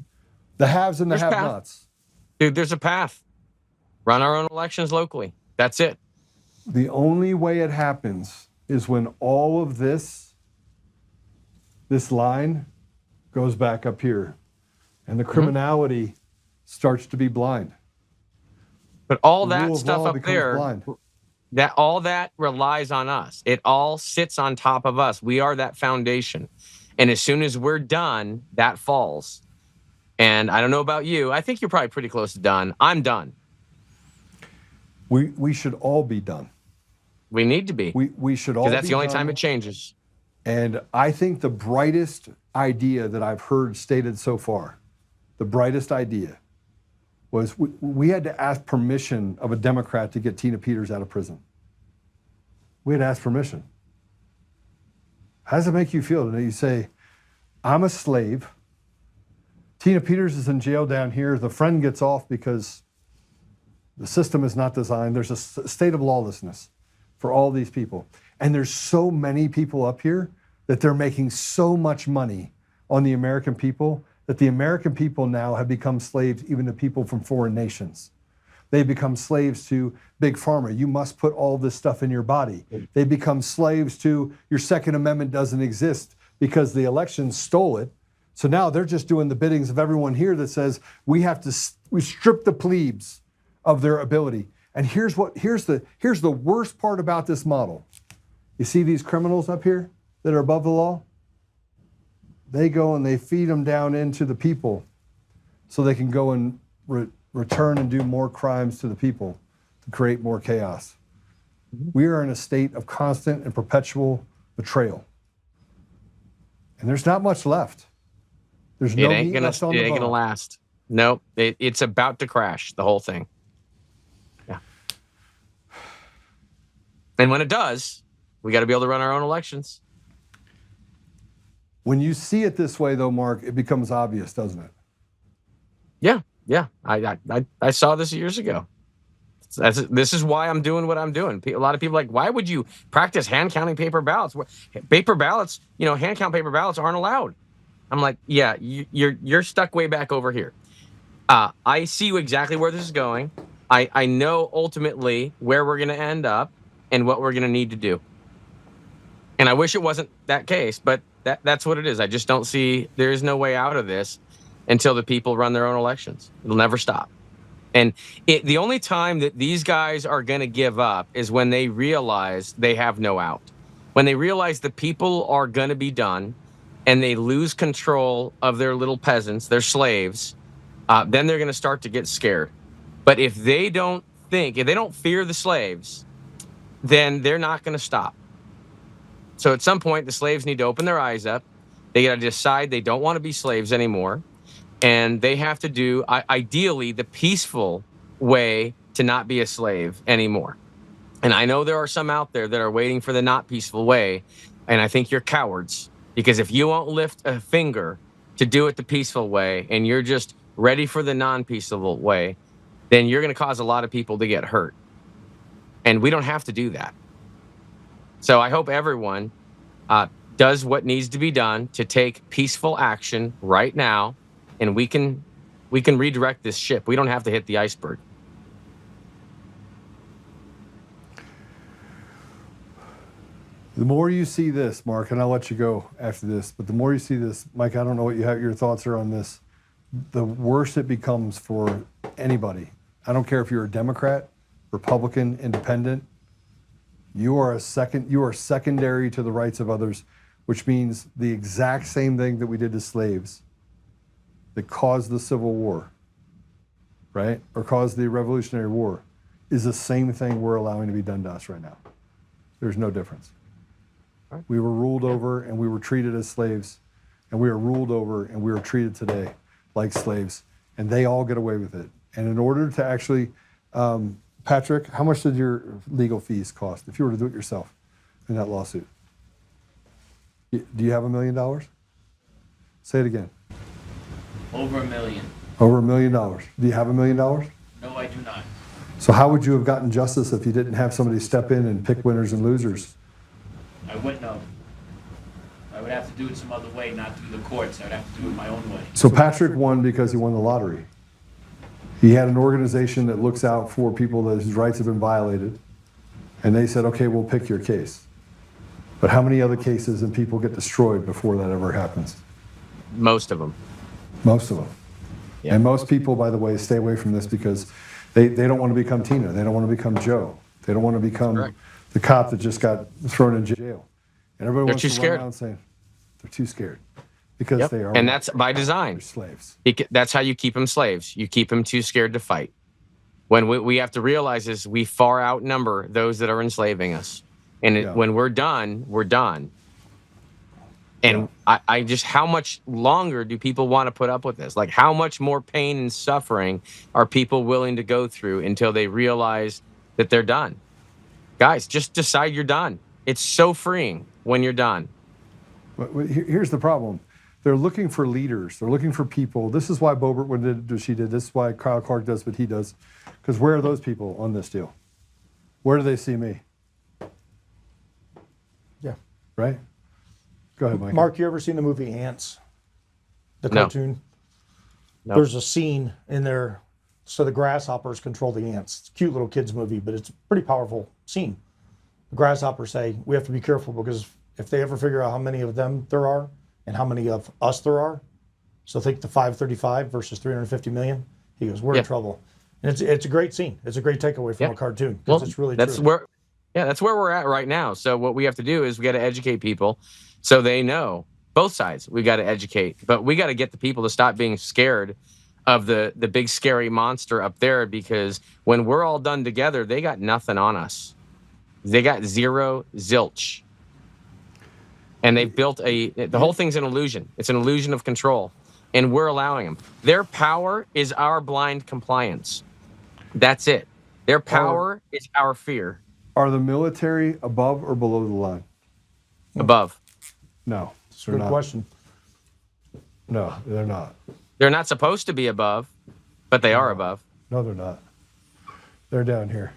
The haves and the have-nots. Dude, there's a path. Run our own elections locally. That's it. The only way it happens is when all of this line goes back up here. And the criminality starts to be blind. But all that stuff up there, all that relies on us. It all sits on top of us. We are that foundation. And as soon as we're done, that falls. And I don't know about you. I think you're probably pretty close to done. I'm done. We should all be done. We need to be. We should all Because that's be the only done. time it changes. And I think the brightest idea that I've heard stated so far, the brightest idea was we had to ask permission of a Democrat to get Tina Peters out of prison. We had to ask permission. How does it make you feel? You say, I'm a slave. Tina Peters is in jail down here. The friend gets off because the system is not designed. There's a state of lawlessness for all these people. And there's so many people up here that they're making so much money on the American people that the American people now have become slaves even to people from foreign nations. They become slaves to Big Pharma. You must put all this stuff in your body. They become slaves to your Second Amendment doesn't exist because the elections stole it. So now they're just doing the biddings of everyone here that says we strip the plebes of their ability. And here's the worst part about this model. You see these criminals up here that are above the law? They go and they feed them down into the people so they can go and return and do more crimes to the people to create more chaos. We are in a state of constant and perpetual betrayal. And there's not much left. There's no meat left on the bone. It ain't gonna last. No, it's about to crash, the whole thing. Yeah. And when it does, we got to be able to run our own elections. When you see it this way, though, Mark, it becomes obvious, doesn't it? Yeah. I saw this years ago. This is why I'm doing what I'm doing. A lot of people are like, why would you practice hand counting paper ballots? Paper ballots, hand count paper ballots aren't allowed. I'm like, yeah, you're stuck way back over here. I see exactly where this is going. I know ultimately where we're going to end up and what we're going to need to do. And I wish it wasn't that case, but that's what it is. I just don't see, there is no way out of this until the people run their own elections. It'll never stop. And the only time that these guys are going to give up is when they realize they have no out. When they realize the people are going to be done and they lose control of their little peasants, their slaves, then they're going to start to get scared. But if they don't fear the slaves, then they're not going to stop. So at some point, the slaves need to open their eyes up. They got to decide they don't want to be slaves anymore. And they have to do, ideally, the peaceful way to not be a slave anymore. And I know there are some out there that are waiting for the not peaceful way. And I think you're cowards. Because if you won't lift a finger to do it the peaceful way, and you're just ready for the non-peaceful way, then you're going to cause a lot of people to get hurt. And we don't have to do that. So I hope everyone does what needs to be done to take peaceful action right now, and we can redirect this ship. We don't have to hit the iceberg. The more you see this, Mark, and I'll let you go after this, but the more you see this, Mike, I don't know what your thoughts are on this, the worse it becomes for anybody. I don't care if you're a Democrat, Republican, Independent. You are secondary to the rights of others, which means the exact same thing that we did to slaves that caused the Civil War, right? Or caused the Revolutionary War is the same thing we're allowing to be done to us right now. There's no difference. Right. We were ruled over and we were treated as slaves, and we are ruled over and we are treated today like slaves, and they all get away with it. And in order to actually, Patrick, how much did your legal fees cost if you were to do it yourself in that lawsuit? Do you have $1 million? Say it again. Over $1 million. Over $1 million. Do you have $1 million? No, I do not. So how would you have gotten justice if you didn't have somebody step in and pick winners and losers? I wouldn't know. I would have to do it some other way, not through the courts. I would have to do it my own way. So Patrick won because he won the lottery. He had an organization that looks out for people whose rights have been violated, and they said, okay, we'll pick your case. But how many other cases and people get destroyed before that ever happens? Most of them. Most of them. Yeah. And most people, by the way, stay away from this because they don't want to become Tina. They don't want to become Joe. They don't want to become the cop that just got thrown in jail. And everybody wants to run around saying they're too scared because they are. And that's by design. Slaves. That's how you keep them slaves. You keep them too scared to fight. When we have to realize is we far outnumber those that are enslaving us. And when we're done, we're done. And I just, how much longer do people want to put up with this? Like, how much more pain and suffering are people willing to go through until they realize that they're done? Guys, just decide you're done. It's so freeing when you're done. But here's the problem. They're looking for leaders. They're looking for people. This is why Boebert did what she did. This is why Kyle Clark does what he does. Because where are those people on this deal? Where do they see me? Yeah. Right? Go ahead, Mike. Mark, you ever seen the movie Ants? The No. cartoon? No. There's a scene in there, so the grasshoppers control the ants. It's a cute little kids movie, but it's a pretty powerful scene. The grasshoppers say, we have to be careful because if they ever figure out how many of them there are and how many of us there are, so think the 535 versus 350 million, he goes, we're in trouble. And it's a great scene. It's a great takeaway from a cartoon because it's really true. That's where we're at right now. So what we have to do is we got to educate people so they know both sides. We got to educate, but we got to get the people to stop being scared of the big scary monster up there, because when we're all done together, they got nothing on us. They got zero zilch. And they've built the whole thing's an illusion. It's an illusion of control. And we're allowing them. Their power is our blind compliance. That's it. Their power is our fear. Are the military above or below the line? Above. No. It's a good question. No, they're not. They're not supposed to be above, but they are above. No, they're not. They're down here.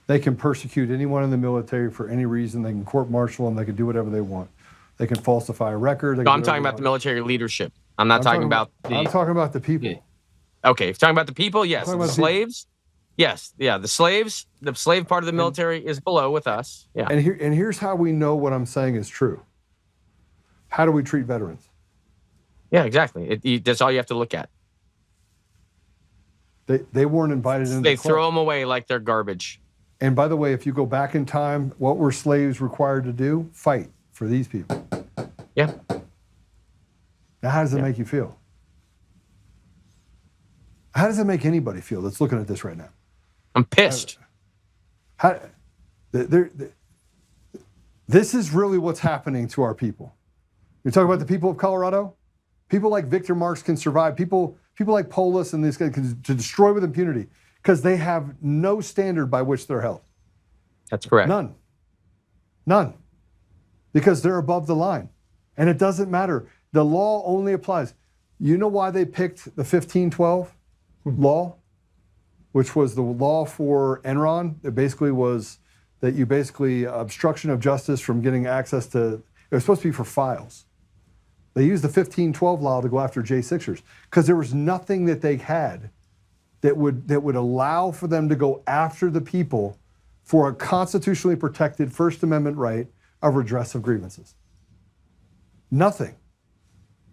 They can persecute anyone in the military for any reason. They can court-martial them. They can do whatever they want. They can falsify a record. No, I'm talking about the military leadership. I'm talking about I'm talking about the people. Okay, if you're talking about the people, yes. The slaves, yes. Yeah, the slave part of the military is below with us. Yeah. And here's how we know what I'm saying is true. How do we treat veterans? Yeah, exactly. That's all you have to look at. They weren't invited into They the club. throw them away like they're garbage. And by the way, if you go back in time, what were slaves required to do? Fight for these people. Yeah. Now, how does it make you feel? How does it make anybody feel that's looking at this right now? I'm pissed. This is really what's happening to our people. You're talking about the people of Colorado? People like Victor Marx can survive. People like Polis and these guys can to destroy with impunity because they have no standard by which they're held. That's correct. None. Because they're above the line. And it doesn't matter. The law only applies. You know why they picked the 1512 law, which was the law for Enron? It basically was that you obstruction of justice from getting access to, it was supposed to be for files. They used the 1512 law to go after J6ers because there was nothing that they had that would allow for them to go after the people for a constitutionally protected First Amendment right of redress of grievances. Nothing.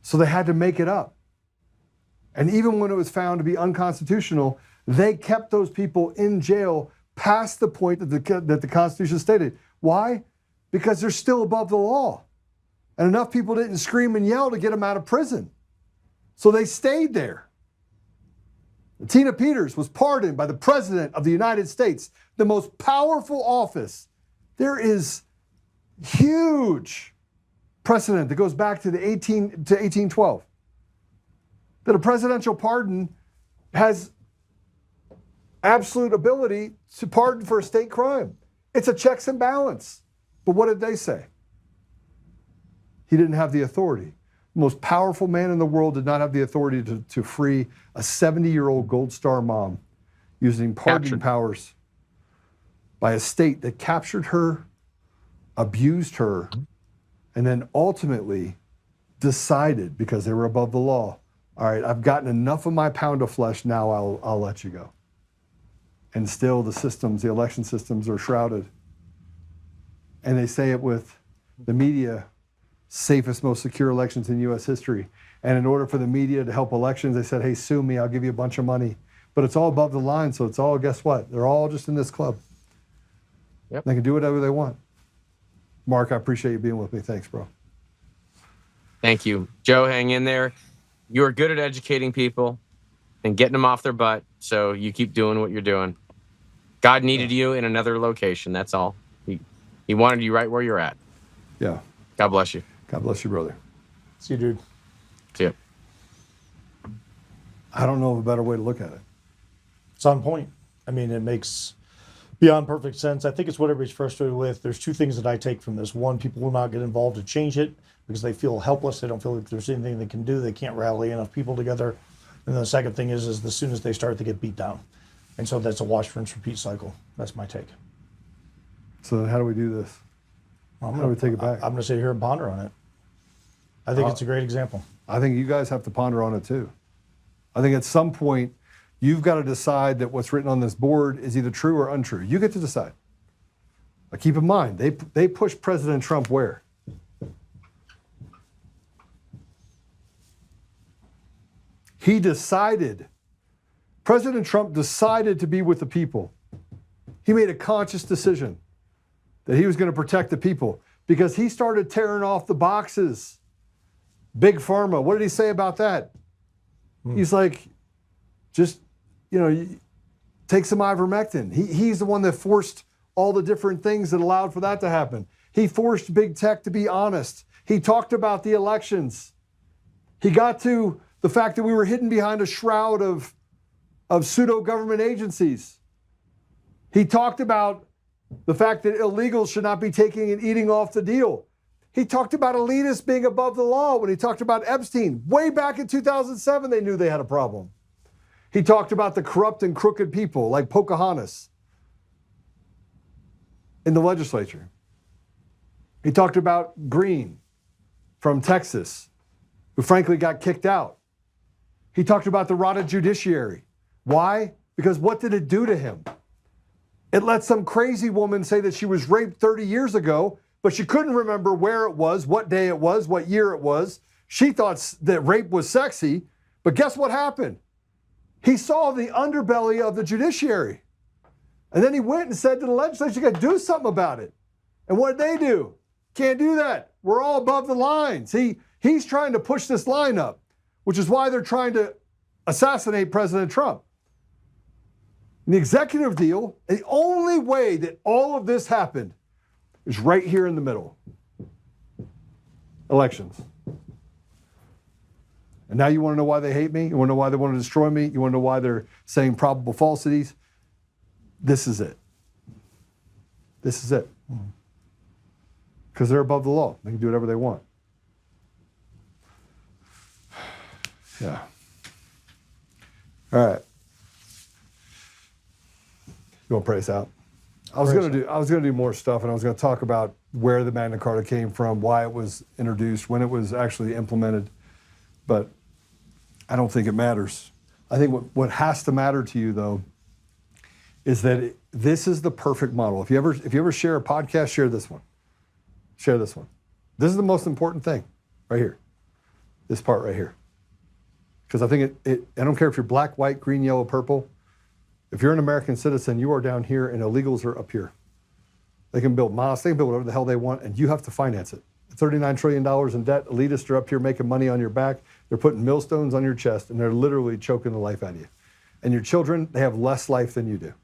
So they had to make it up. And even when it was found to be unconstitutional, they kept those people in jail past the point that the Constitution stated. Why? Because they're still above the law. And enough people didn't scream and yell to get them out of prison. So they stayed there. Tina Peters was pardoned by the President of the United States, the most powerful office. There is huge precedent that goes back to 1812. That a presidential pardon has absolute ability to pardon for a state crime. It's a checks and balance. But what did they say? He didn't have the authority. The most powerful man in the world did not have the authority to free a 70-year-old Gold Star mom using pardoning powers by a state that captured her, abused her, and then ultimately decided, because they were above the law, all right, I've gotten enough of my pound of flesh, now I'll let you go. And still the election systems are shrouded. And they say it with the media, safest, most secure elections in U.S. history. And in order for the media to help elections, they said, hey, sue me, I'll give you a bunch of money. But it's all above the line, so it's all, guess what? They're all just in this club. Yep. They can do whatever they want. Mark, I appreciate you being with me. Thanks, bro. Thank you. Joe, hang in there. You're good at educating people. and getting them off their butt. So you keep doing what you're doing. God needed you in another location. That's all. He wanted you right where you're at. Yeah. God bless you. God bless you, brother. See you, dude. See ya. I don't know of a better way to look at it. It's on point. I mean, it makes beyond perfect sense. I think it's what everybody's frustrated with. There's two things that I take from this. One, people will not get involved to change it because they feel helpless. They don't feel like there's anything they can do. They can't rally enough people together. And the second thing is as soon as they start, they get beat down. And so that's a wash, rinse, repeat cycle. That's my take. So then how do we do this? How do we take it back? I'm going to sit here and ponder on it. I think it's a great example. I think you guys have to ponder on it too. I think at some point, you've got to decide that what's written on this board is either true or untrue. You get to decide. But keep in mind, they pushed President Trump where? He decided, President Trump decided to be with the people. He made a conscious decision that he was going to protect the people because he started tearing off the boxes. Big Pharma, what did he say about that? He's like, just, take some ivermectin. He's the one that forced all the different things that allowed for that to happen. He forced big tech to be honest. He talked about the elections. He got to the fact that we were hidden behind a shroud of pseudo-government agencies. He talked about the fact that illegals should not be taking and eating off the deal. He talked about elitists being above the law when he talked about Epstein. Way back in 2007, they knew they had a problem. He talked about the corrupt and crooked people like Pocahontas in the legislature. He talked about Green from Texas, who frankly got kicked out. He talked about the rotted judiciary. Why? Because what did it do to him? It let some crazy woman say that she was raped 30 years ago, but she couldn't remember where it was, what day it was, what year it was. She thought that rape was sexy, but guess what happened? He saw the underbelly of the judiciary. And then he went and said to the legislature, you got to do something about it. And what did they do? Can't do that. We're all above the lines. He's trying to push this line up, which is why they're trying to assassinate President Trump. And the executive deal, the only way that all of this happened is right here in the middle. Elections. And now you want to know why they hate me? You want to know why they want to destroy me? You want to know why they're saying probable falsities? This is it. This is it. Because they're above the law. They can do whatever they want. Yeah. All right. You want to pray us out? I was going to do more stuff, and I was going to talk about where the Magna Carta came from, why it was introduced, when it was actually implemented, but I don't think it matters. I think what has to matter to you, though, is that this is the perfect model. If you ever share a podcast, share this one. Share this one. This is the most important thing, right here. This part right here, because I think I don't care if you're black, white, green, yellow, purple. If you're an American citizen, you are down here and illegals are up here. They can build mosques, they can build whatever the hell they want, and you have to finance it. $39 trillion in debt, elitists are up here making money on your back. They're putting millstones on your chest, and they're literally choking the life out of you. And your children, they have less life than you do.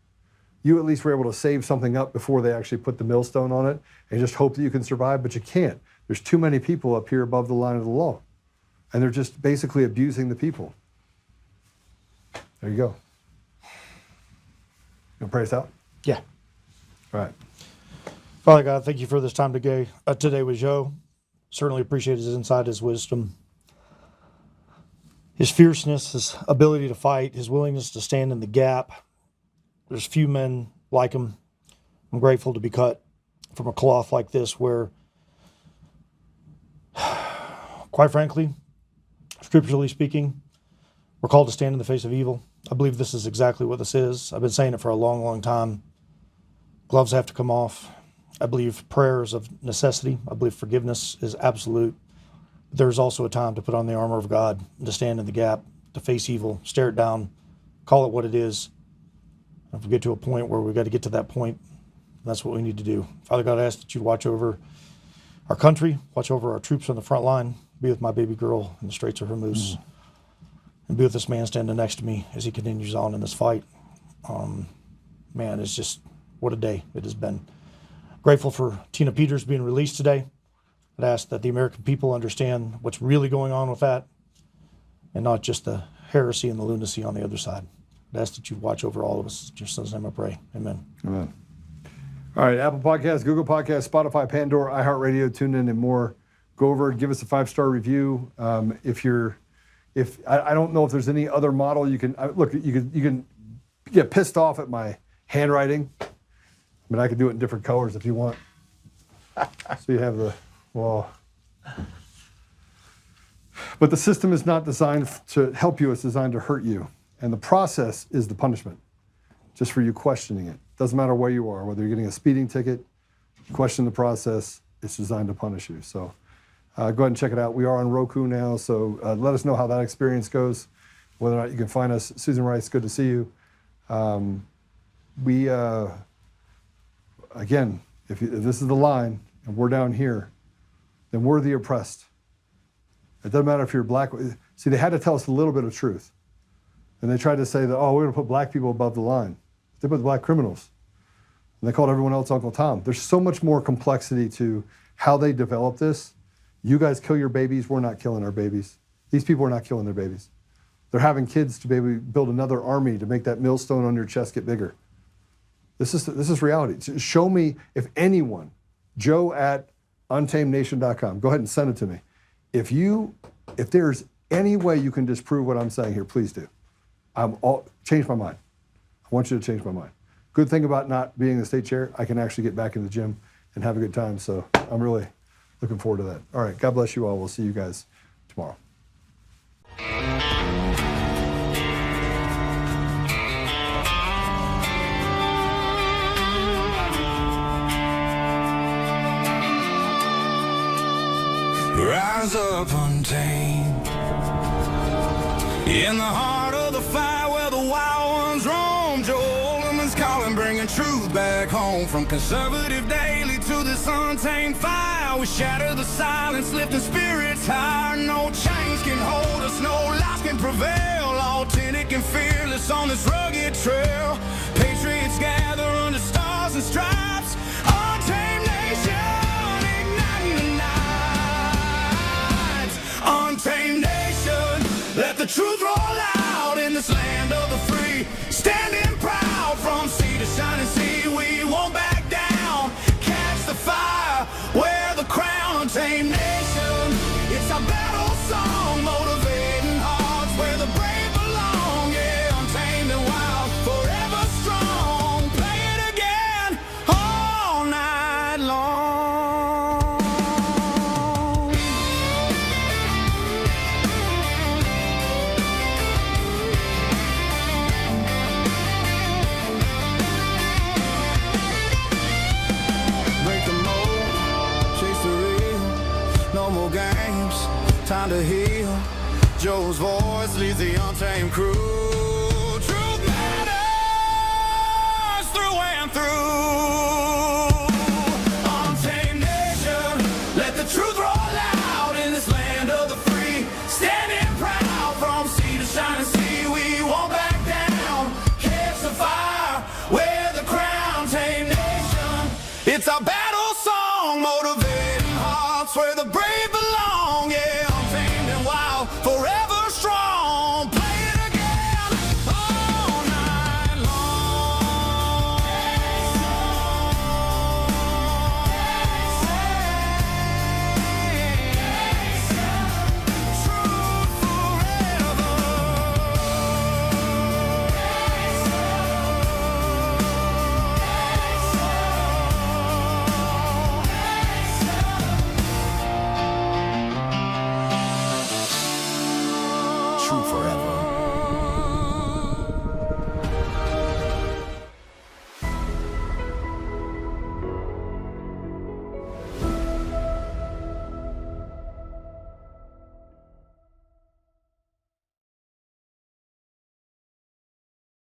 You at least were able to save something up before they actually put the millstone on it, and just hope that you can survive, but you can't. There's too many people up here above the line of the law, and they're just basically abusing the people. There you go. You want to pray us out? Yeah. All right. Father God, thank you for this time today with Joe. Certainly appreciate his insight, his wisdom, his fierceness, his ability to fight, his willingness to stand in the gap. There's few men like him. I'm grateful to be cut from a cloth like this where, quite frankly, scripturally speaking, we're called to stand in the face of evil. I believe this is exactly what this is. I've been saying it for a long, long time. Gloves have to come off. I believe prayer is of necessity. I believe forgiveness is absolute. But there's also a time to put on the armor of God, to stand in the gap, to face evil, stare it down, call it what it is. If we get to a point where we've got to get to that point, that's what we need to do. Father God, I ask that you watch over our country, watch over our troops on the front line, be with my baby girl in the Straits of Hormuz. and be with this man standing next to me as he continues on in this fight. Man, it's just, what a day it has been. Grateful for Tina Peters being released today. I'd ask that the American people understand what's really going on with that and not just the heresy and the lunacy on the other side. I'd ask that you watch over all of us. In your son's name I pray. Amen. Amen. All right, Apple Podcasts, Google Podcasts, Spotify, Pandora, iHeartRadio, TuneIn, and more. Go over, give us a 5-star review. If I don't know if there's any other model you can look. You can get pissed off at my handwriting. I mean, I could do it in different colors if you want. So you have the well. But the system is not designed to help you. It's designed to hurt you. And the process is the punishment, just for you questioning it. Doesn't matter where you are, whether you're getting a speeding ticket, question the process. It's designed to punish you. So go ahead and check it out. We are on Roku now, so let us know how that experience goes, whether or not you can find us. Susan Rice, good to see you. Again, if this is the line and we're down here, then we're the oppressed. It doesn't matter if you're black. See, they had to tell us a little bit of truth. And they tried to say that, oh, we're going to put black people above the line. They put the black criminals. And they called everyone else Uncle Tom. There's so much more complexity to how they develop this. You guys kill your babies. We're not killing our babies. These people are not killing their babies. They're having kids to maybe build another army to make that millstone on your chest get bigger. This is reality. Show me, if anyone, Joe at untamednation.com. Go ahead and send it to me. If there's any way you can disprove what I'm saying here, please do. Change my mind. I want you to change my mind. Good thing about not being the state chair, I can actually get back in the gym and have a good time. So I'm really looking forward to that. All right, God bless you all. We'll see you guys tomorrow. Rise up untamed in the heart of the fight where the wild ones roam. Joe Oltmann's calling, bringing truth back home. From conservative daily to this untamed fire, we shatter the silence, lifting spirits higher. No chains can hold us, no lies can prevail. Authentic and fearless on this rugged trail. Patriots gather under stars and stripes. Untamed nation, igniting the night. Untamed nation, let the truth roll out in this land of the free. Standing proud from sea to shining sea, we won't back down. Catch the fire, wear the crown. Untamed nation, it's our battle song, motivating hearts where the brave belong. Yeah, untamed and wild, forever strong. Play it again all night long. Time to heal. Joe's voice leads the untamed crew. Truth matters through and through. Untamed nation, let the truth roll out in this land of the free. Standing proud from sea to shining sea, we won't back down. Catch the fire, wear the crown. Untamed nation, it's our battle song, motivating hearts where the brave belong.